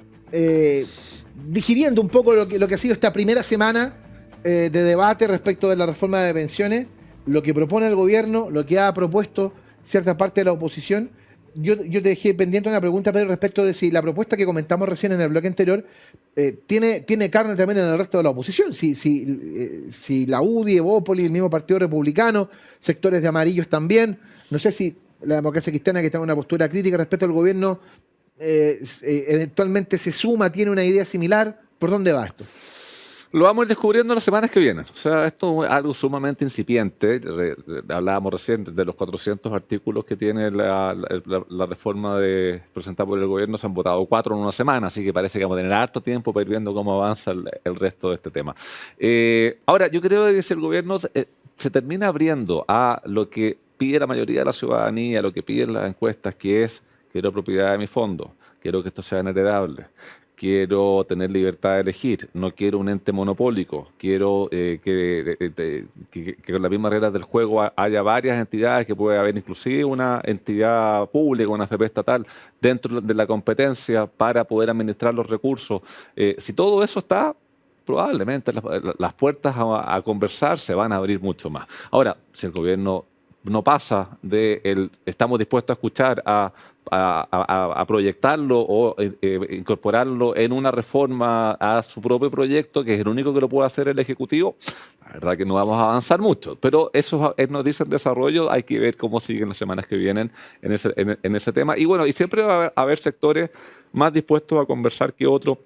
digiriendo un poco lo que ha sido esta primera semana de debate respecto de la reforma de pensiones, lo que propone el gobierno, lo que ha propuesto cierta parte de la oposición. Yo te dejé pendiente una pregunta, Pedro, respecto de si la propuesta que comentamos recién en el bloque anterior tiene carne también en el resto de la oposición. Si la UDI, Evópoli, el mismo Partido Republicano, sectores de amarillos también. No sé si la Democracia Cristiana, que está en una postura crítica respecto al gobierno, eventualmente se suma, tiene una idea similar. ¿Por dónde va esto? Lo vamos a ir descubriendo las semanas que vienen. O sea, esto es algo sumamente incipiente. Hablábamos recién de los 400 artículos que tiene la reforma presentada por el gobierno. Se han votado 4 en una semana, así que parece que vamos a tener harto tiempo para ir viendo cómo avanza el resto de este tema. Ahora, yo creo que si el gobierno se termina abriendo a lo que pide la mayoría de la ciudadanía, lo que piden las encuestas, que es: quiero propiedad de mi fondo, quiero que esto sea heredable, quiero tener libertad de elegir, no quiero un ente monopólico, quiero que con las mismas reglas del juego haya varias entidades, que pueda haber inclusive una entidad pública, una AFP estatal, dentro de la competencia para poder administrar los recursos. Si todo eso está, probablemente las puertas a conversar se van a abrir mucho más. Ahora, si el gobierno no pasa estamos dispuestos a escuchar, a proyectarlo o incorporarlo en una reforma a su propio proyecto, que es el único que lo puede hacer el Ejecutivo, la verdad que no vamos a avanzar mucho. Pero eso nos dice el desarrollo, hay que ver cómo siguen las semanas que vienen en ese tema. Y bueno, y siempre va a haber sectores más dispuestos a conversar que otros,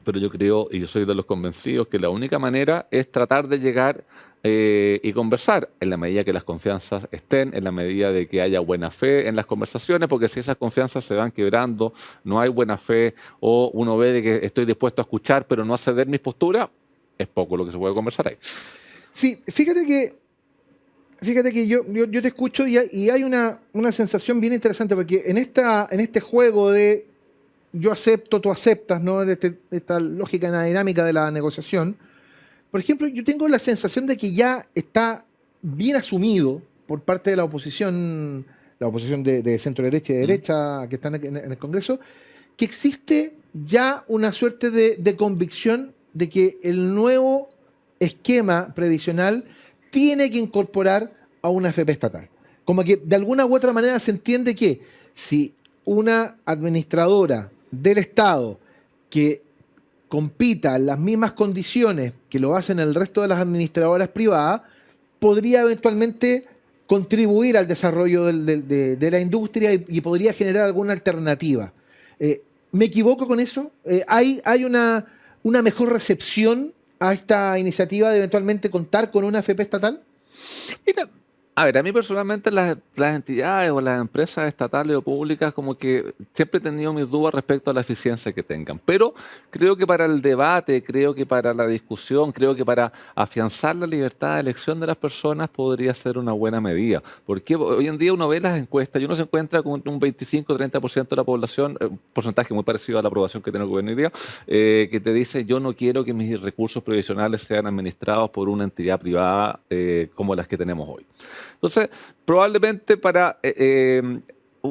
pero yo creo, y yo soy de los convencidos, que la única manera es tratar de llegar y conversar, en la medida que las confianzas estén, en la medida de que haya buena fe en las conversaciones, porque si esas confianzas se van quebrando, no hay buena fe, o uno ve de que estoy dispuesto a escuchar pero no a ceder mis posturas, es poco lo que se puede conversar ahí. Sí, fíjate que yo te escucho y hay una sensación bien interesante, porque en este juego de yo acepto, tú aceptas, ¿no? Esta lógica, en la dinámica de la negociación. Por ejemplo, yo tengo la sensación de que ya está bien asumido por parte de la oposición de centro-derecha y de derecha que están en el Congreso, que existe ya una suerte de convicción de que el nuevo esquema previsional tiene que incorporar a una AFP estatal. Como que de alguna u otra manera se entiende que si una administradora del Estado que compita en las mismas condiciones que lo hacen el resto de las administradoras privadas, podría eventualmente contribuir al desarrollo de la industria y podría generar alguna alternativa. ¿Me equivoco con eso? ¿Hay una mejor recepción a esta iniciativa de eventualmente contar con una AFP estatal? Mira, a ver, a mí personalmente las entidades o las empresas estatales o públicas, como que siempre he tenido mis dudas respecto a la eficiencia que tengan. Pero creo que para el debate, creo que para la discusión, creo que para afianzar la libertad de elección de las personas podría ser una buena medida. Porque hoy en día uno ve las encuestas y uno se encuentra con un 25-30% de la población, un porcentaje muy parecido a la aprobación que tiene el gobierno hoy día, que te dice: yo no quiero que mis recursos previsionales sean administrados por una entidad privada como las que tenemos hoy. Entonces, probablemente para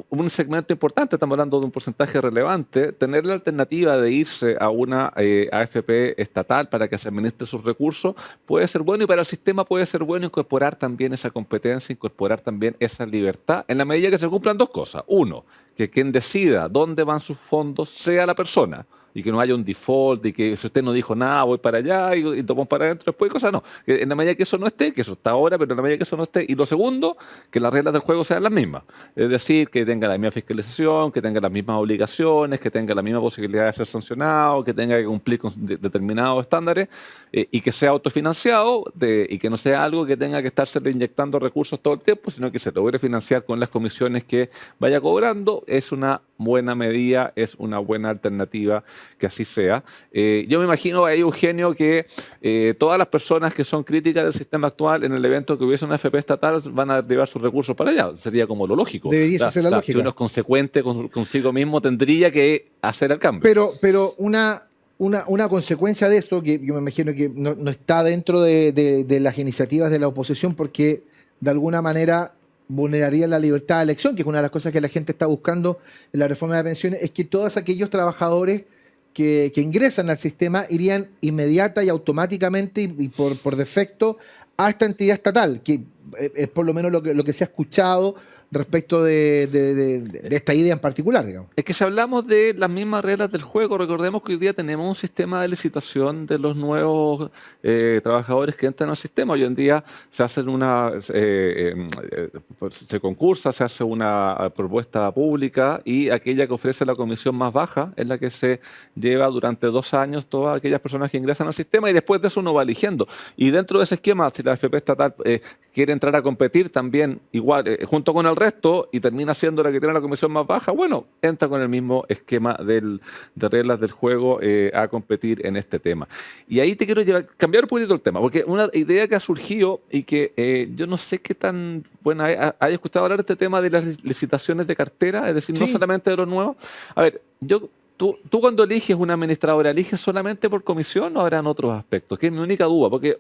un segmento importante, estamos hablando de un porcentaje relevante, tener la alternativa de irse a una AFP estatal para que se administre sus recursos puede ser bueno, y para el sistema puede ser bueno incorporar también esa competencia, incorporar también esa libertad, en la medida que se cumplan dos cosas. Uno, que quien decida dónde van sus fondos sea la persona, y que no haya un default y que si usted no dijo nada, voy para allá y tomamos para adentro después, cosas no. Que en la medida que eso no esté, que eso está ahora, pero en la medida que eso no esté. Y lo segundo, que las reglas del juego sean las mismas. Es decir, que tenga la misma fiscalización, que tenga las mismas obligaciones, que tenga la misma posibilidad de ser sancionado, que tenga que cumplir con determinados estándares y que sea autofinanciado y que no sea algo que tenga que estarse inyectando recursos todo el tiempo, sino que se logre financiar con las comisiones que vaya cobrando. Es una buena medida, es una buena alternativa que así sea. Yo me imagino ahí, Eugenio, que todas las personas que son críticas del sistema actual en el evento que hubiese una FP estatal van a llevar sus recursos para allá. Sería como lo lógico. Debería ser la lógica. Si uno es consecuente consigo mismo, tendría que hacer el cambio. Pero una consecuencia de esto, que yo me imagino que no está dentro de las iniciativas de la oposición, porque de alguna manera vulneraría la libertad de elección, que es una de las cosas que la gente está buscando en la reforma de pensiones, es que todos aquellos trabajadores que ingresan al sistema irían inmediata y automáticamente y por defecto a esta entidad estatal, que es por lo menos lo que se ha escuchado respecto de esta idea en particular, digamos. Es que si hablamos de las mismas reglas del juego, recordemos que hoy día tenemos un sistema de licitación de los nuevos trabajadores que entran al sistema. Hoy en día se hacen se concursa, se hace una propuesta pública y aquella que ofrece la comisión más baja es la que se lleva durante 2 años todas aquellas personas que ingresan al sistema y después de eso uno va eligiendo. Y dentro de ese esquema, si la AFP estatal quiere entrar a competir también igual, junto con el resto y termina siendo la que tiene la comisión más baja, bueno, entra con el mismo esquema de reglas del juego a competir en este tema. Y ahí te quiero cambiar un poquito el tema, porque una idea que ha surgido y que yo no sé qué tan buena haya escuchado hablar de este tema de las licitaciones de cartera, es decir, no solamente de los nuevos. A ver, tú cuando eliges una administradora, ¿eliges solamente por comisión o habrán otros aspectos? Que es mi única duda, porque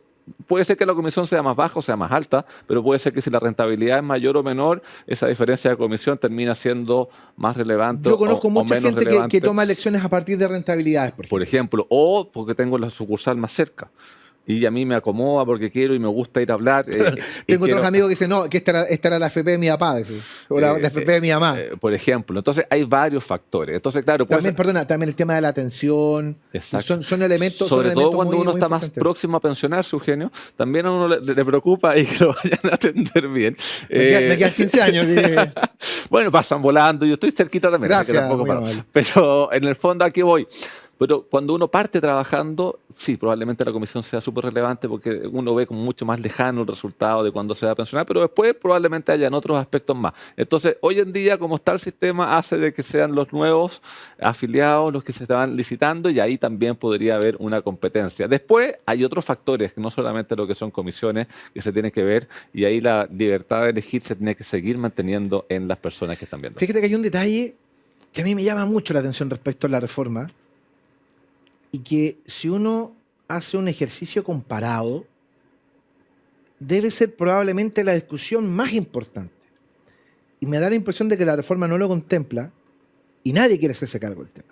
puede ser que la comisión sea más baja o sea más alta, pero puede ser que si la rentabilidad es mayor o menor, esa diferencia de comisión termina siendo más relevante. Yo conozco mucha menos gente relevante. que toma elecciones a partir de rentabilidades, por ejemplo, o porque tengo la sucursal más cerca. Y a mí me acomoda porque quiero y me gusta ir a hablar. Tengo otros amigos que dicen, no, que esta era la FP de mi papá, o la FP de mi mamá. Por ejemplo. Entonces, hay varios factores. Entonces, claro. También el tema de la atención. Son elementos. Sobre todo cuando uno está más próximo a pensionarse, Eugenio, también a uno le preocupa y que lo vayan a atender bien. Me quedan 15 años. Bueno, pasan volando. Yo estoy cerquita también. Gracias. Pero en el fondo, ¿a qué voy? Pero cuando uno parte trabajando, sí, probablemente la comisión sea súper relevante porque uno ve como mucho más lejano el resultado de cuando se va a pensionar, pero después probablemente hayan otros aspectos más. Entonces, hoy en día, como está el sistema, hace de que sean los nuevos afiliados los que se estaban licitando y ahí también podría haber una competencia. Después, hay otros factores, no solamente lo que son comisiones, que se tienen que ver y ahí la libertad de elegir se tiene que seguir manteniendo en las personas que están viendo. Fíjate que hay un detalle que a mí me llama mucho la atención respecto a la reforma. Y que si uno hace un ejercicio comparado, debe ser probablemente la discusión más importante. Y me da la impresión de que la reforma no lo contempla y nadie quiere hacerse cargo del tema,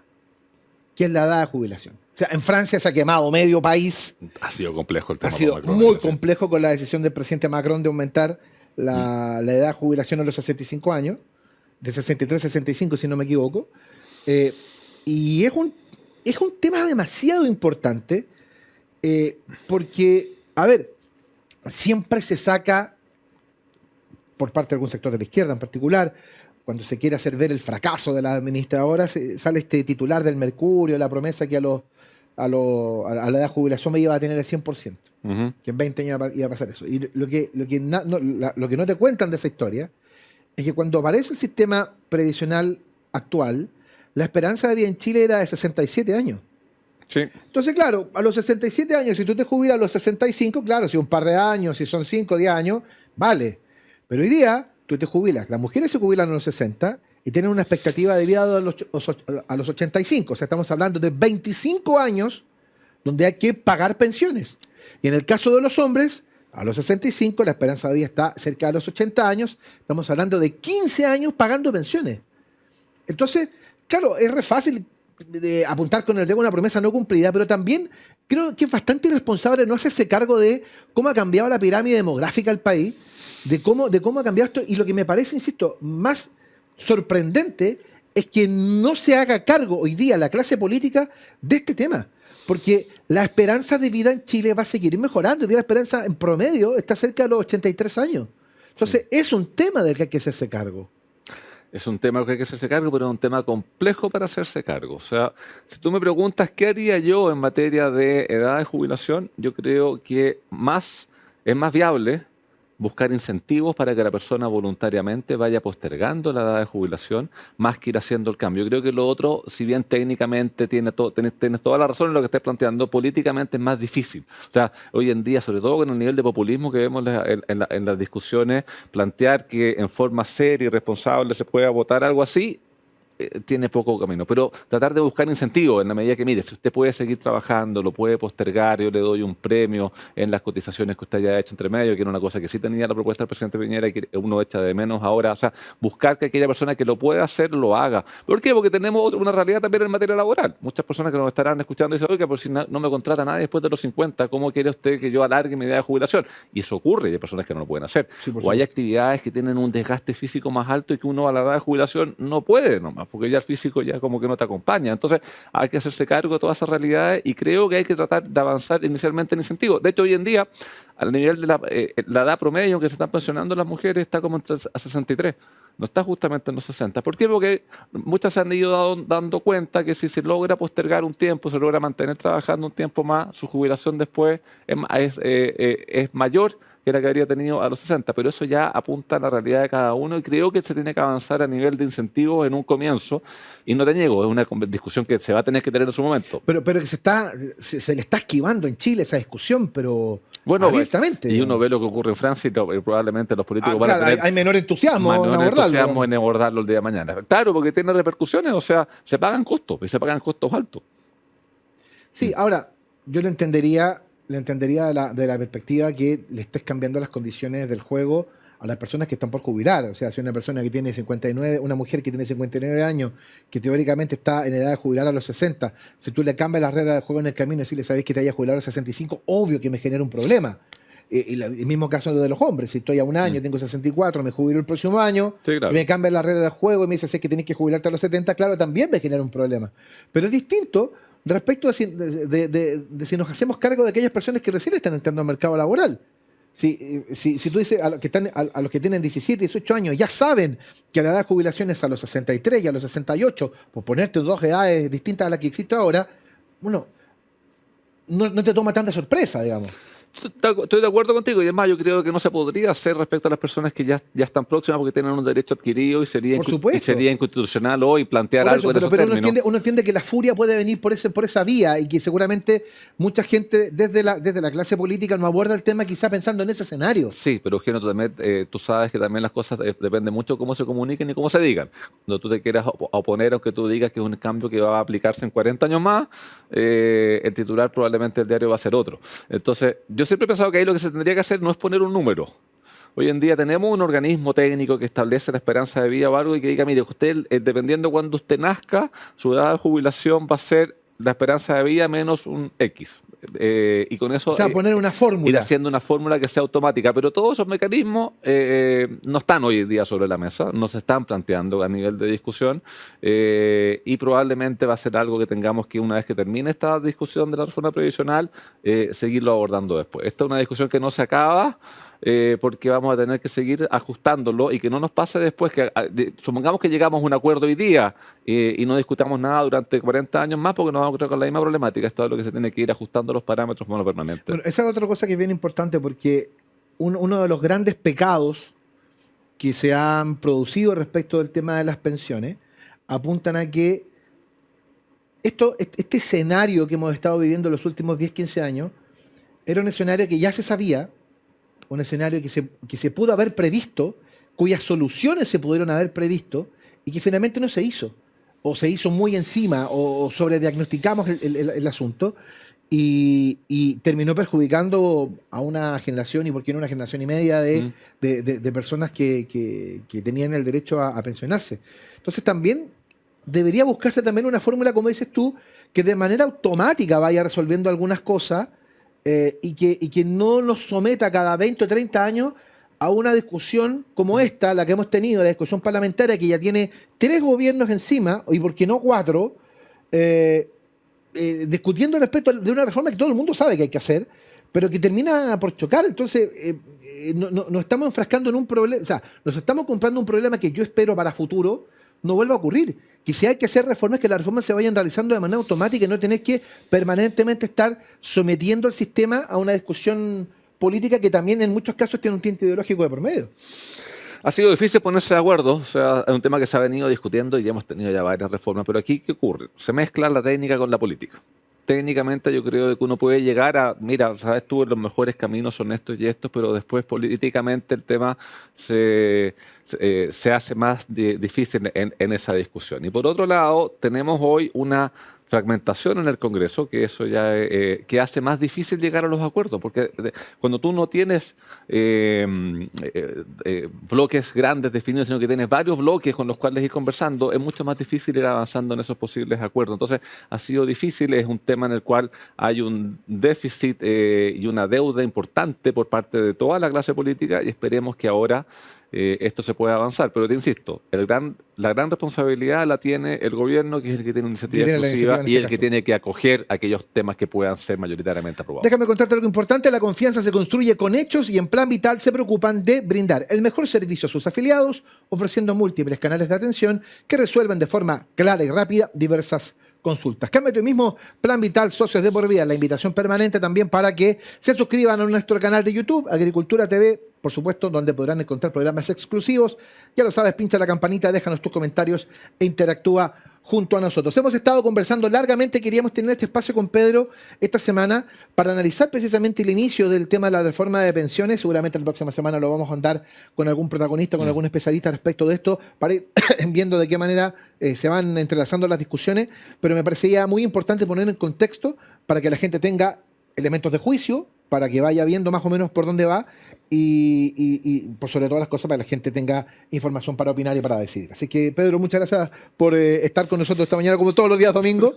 que es la edad de jubilación. O sea, en Francia se ha quemado medio país. Ha sido complejo el tema. Ha sido muy complejo con la decisión del presidente Macron de aumentar la edad de jubilación a los 65 años, de 63 a 65 si no me equivoco. Y es un tema demasiado importante porque, a ver, siempre se saca, por parte de algún sector de la izquierda en particular, cuando se quiere hacer ver el fracaso de la administradora, sale este titular del Mercurio, la promesa que a la edad de jubilación me iba a tener el 100%, que en 20 años iba a pasar eso. Y lo que no te cuentan de esa historia es que cuando aparece el sistema previsional actual, la esperanza de vida en Chile era de 67 años. Sí. Entonces, claro, a los 67 años, si tú te jubilas a los 65, claro, si un par de años, si son 5 o 10 años, vale. Pero hoy día, tú te jubilas. Las mujeres se jubilan a los 60 y tienen una expectativa de vida a los 85. O sea, estamos hablando de 25 años donde hay que pagar pensiones. Y en el caso de los hombres, a los 65, la esperanza de vida está cerca de los 80 años. Estamos hablando de 15 años pagando pensiones. Entonces, claro, es re fácil de apuntar con el dedo una promesa no cumplida, pero también creo que es bastante irresponsable no hacerse cargo de cómo ha cambiado la pirámide demográfica del país, de cómo ha cambiado esto. Y lo que me parece, insisto, más sorprendente es que no se haga cargo hoy día la clase política de este tema. Porque la esperanza de vida en Chile va a seguir mejorando. Hoy día la esperanza en promedio está cerca de los 83 años. Entonces, es un tema del que hay que hacerse cargo. Es un tema que hay que hacerse cargo, pero es un tema complejo para hacerse cargo. O sea, si tú me preguntas qué haría yo en materia de edad de jubilación, yo creo que es más viable buscar incentivos para que la persona voluntariamente vaya postergando la edad de jubilación más que ir haciendo el cambio. Yo creo que lo otro, si bien técnicamente tienes toda la razón en lo que estás planteando, políticamente es más difícil. O sea, hoy en día, sobre todo con el nivel de populismo que vemos en las discusiones, plantear que en forma seria y responsable se pueda votar algo así, tiene poco camino, pero tratar de buscar incentivos en la medida que, mire, si usted puede seguir trabajando, lo puede postergar, yo le doy un premio en las cotizaciones que usted haya hecho entre medio, que era una cosa que sí tenía la propuesta del presidente Piñera y que uno echa de menos ahora. O sea, buscar que aquella persona que lo pueda hacer, lo haga. ¿Por qué? Porque tenemos una realidad también en materia laboral. Muchas personas que nos estarán escuchando dicen, oiga, por si no me contrata nadie después de los 50, ¿cómo quiere usted que yo alargue mi edad de jubilación? Y eso ocurre, y hay personas que no lo pueden hacer. Sí, o hay actividades que tienen un desgaste físico más alto y que uno a la edad de jubilación no puede nomás, porque ya el físico ya como que no te acompaña. Entonces hay que hacerse cargo de todas esas realidades y creo que hay que tratar de avanzar inicialmente en incentivos. De hecho, hoy en día, al nivel de la edad promedio que se están pensionando las mujeres está como a 63. No está justamente en los 60. ¿Por qué? Porque muchas se han ido dando cuenta que si se logra postergar un tiempo, se logra mantener trabajando un tiempo más, su jubilación después es mayor que la que habría tenido a los 60, pero eso ya apunta a la realidad de cada uno y creo que se tiene que avanzar a nivel de incentivos en un comienzo, y no te niego, es una discusión que se va a tener que tener en su momento. Pero que se le está esquivando en Chile esa discusión, pero bueno, abiertamente. Y uno ve lo que ocurre en Francia y probablemente los políticos van claro, a tener hay menor entusiasmo en abordarlo el día de mañana. Claro, porque tiene repercusiones, o sea, se pagan costos, y se pagan costos altos. Sí, ahora, yo le entendería de la perspectiva que le estés cambiando las condiciones del juego a las personas que están por jubilar. O sea, si una persona que tiene 59, una mujer que tiene 59 años, que teóricamente está en edad de jubilar a los 60, si tú le cambias las reglas del juego en el camino y si le sabes que te haya jubilado a los 65, obvio que me genera un problema. El mismo caso de los hombres. Si estoy a un año, tengo 64, me jubilo el próximo año, sí, claro. Si me cambian las reglas del juego y me dices que tenés que jubilarte a los 70, claro, también me genera un problema. Pero es distinto respecto de si nos hacemos cargo de aquellas personas que recién están entrando al mercado laboral. Si tú dices a los que tienen 17, 18 años, ya saben que la edad de jubilación es a los 63 y a los 68, por ponerte dos edades distintas a las que existe ahora, bueno, no te toma tanta sorpresa, digamos. Estoy de acuerdo contigo, y además yo creo que no se podría hacer respecto a las personas que ya están próximas porque tienen un derecho adquirido y sería inconstitucional hoy plantear algo en esos términos. Uno entiende que la furia puede venir por esa vía y que seguramente mucha gente desde la clase política no aborda el tema quizá pensando en ese escenario. Sí, pero Eugenio, tú sabes que también las cosas dependen mucho de cómo se comuniquen y cómo se digan. Cuando tú te quieras oponer, aunque tú digas que es un cambio que va a aplicarse en 40 años más, el titular probablemente del diario va a ser otro. Entonces, yo siempre he pensado que ahí lo que se tendría que hacer no es poner un número. Hoy en día tenemos un organismo técnico que establece la esperanza de vida o algo y que diga, mire, usted, dependiendo de cuando usted nazca, su edad de jubilación va a ser la esperanza de vida menos un X. Y con eso... O sea, poner una fórmula. Ir haciendo una fórmula que sea automática. Pero todos esos mecanismos no están hoy en día sobre la mesa, no se están planteando a nivel de discusión, y probablemente va a ser algo que tengamos que, una vez que termine esta discusión de la reforma previsional, seguirlo abordando después. Esta es una discusión que no se acaba, porque vamos a tener que seguir ajustándolo y que no nos pase después que supongamos que llegamos a un acuerdo hoy día y no discutamos nada durante 40 años más porque nos vamos a encontrar con la misma problemática. Esto es lo que se tiene que ir ajustando los parámetros de modo permanente. Bueno, esa es otra cosa que es bien importante porque uno de los grandes pecados que se han producido respecto del tema de las pensiones apuntan a que este escenario que hemos estado viviendo los últimos 10, 15 años era un escenario que ya se sabía, un escenario que se pudo haber previsto, cuyas soluciones se pudieron haber previsto y que finalmente no se hizo. O se hizo muy encima o sobrediagnosticamos el asunto y terminó perjudicando a una generación y por qué no una generación y media de personas que tenían el derecho a pensionarse. Entonces también debería buscarse también una fórmula, como dices tú, que de manera automática vaya resolviendo algunas cosas y que no nos someta cada 20 o 30 años a una discusión como esta, la que hemos tenido, la discusión parlamentaria, que ya tiene 3 gobiernos encima, y por qué no 4, discutiendo respecto de una reforma que todo el mundo sabe que hay que hacer, pero que termina por chocar. Entonces, nos estamos enfrascando en un problema, o sea, nos estamos comprando un problema que yo espero para futuro no vuelva a ocurrir. Que si hay que hacer reformas, que las reformas se vayan realizando de manera automática y no tenés que permanentemente estar sometiendo al sistema a una discusión política que también en muchos casos tiene un tinte ideológico de por medio. Ha sido difícil ponerse de acuerdo, o sea, es un tema que se ha venido discutiendo y ya hemos tenido ya varias reformas, pero aquí, ¿qué ocurre? Se mezcla la técnica con la política. Técnicamente yo creo que uno puede llegar a, mira, sabes tú, los mejores caminos son estos y estos, pero después políticamente el tema se hace más difícil en esa discusión. Y por otro lado, tenemos hoy una fragmentación en el Congreso, que eso ya que hace más difícil llegar a los acuerdos, porque cuando tú no tienes bloques grandes definidos, sino que tienes varios bloques con los cuales ir conversando, es mucho más difícil ir avanzando en esos posibles acuerdos. Entonces, ha sido difícil, es un tema en el cual hay un déficit y una deuda importante por parte de toda la clase política y esperemos que ahora esto se puede avanzar. Pero te insisto, la gran responsabilidad la tiene el gobierno, que es el que tiene iniciativa exclusiva y el que tiene que acoger aquellos temas que puedan ser mayoritariamente aprobados. Déjame contarte algo importante. La confianza se construye con hechos y en Plan Vital se preocupan de brindar el mejor servicio a sus afiliados, ofreciendo múltiples canales de atención que resuelvan de forma clara y rápida diversas consultas. Cámbiate hoy mismo, Plan Vital, socios de por vida. La invitación permanente también para que se suscriban a nuestro canal de YouTube, Agricultura TV, por supuesto, donde podrán encontrar programas exclusivos. Ya lo sabes, pincha la campanita, déjanos tus comentarios e interactúa junto a nosotros. Hemos estado conversando largamente, queríamos tener este espacio con Pedro esta semana para analizar precisamente el inicio del tema de la reforma de pensiones. Seguramente la próxima semana lo vamos a andar con algún protagonista, con algún especialista respecto de esto, para ir viendo de qué manera se van entrelazando las discusiones, pero me parecía muy importante poner en contexto para que la gente tenga elementos de juicio, para que vaya viendo más o menos por dónde va y por sobre todas las cosas para que la gente tenga información para opinar y para decidir. Así que, Pedro, muchas gracias por estar con nosotros esta mañana, como todos los días domingo,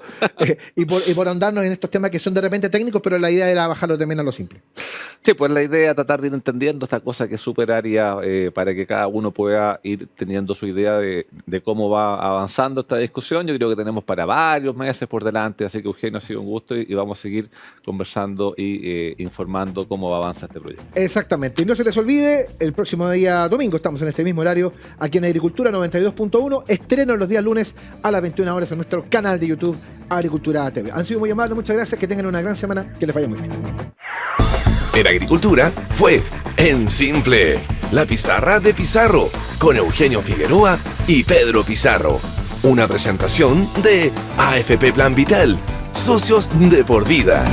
y por ahondarnos en estos temas que son de repente técnicos, pero la idea era bajarlo también a lo simple. Sí, pues la idea es tratar de ir entendiendo esta cosa que es súper área para que cada uno pueda ir teniendo su idea de cómo va avanzando esta discusión. Yo creo que tenemos para varios meses por delante, así que, Eugenio, ha sido un gusto y vamos a seguir conversando y informando cómo avanza este proyecto. Exactamente. Y no se les olvide, el próximo día domingo estamos en este mismo horario aquí en Agricultura 92.1. Estreno los días lunes a las 21 horas en nuestro canal de YouTube Agricultura TV. Han sido muy amables, muchas gracias, que tengan una gran semana, que les vaya muy bien. En Agricultura fue En Simple, la pizarra de Pizarro, con Eugenio Figueroa y Pedro Pizarro. Una presentación de AFP Plan Vital, socios de por vida.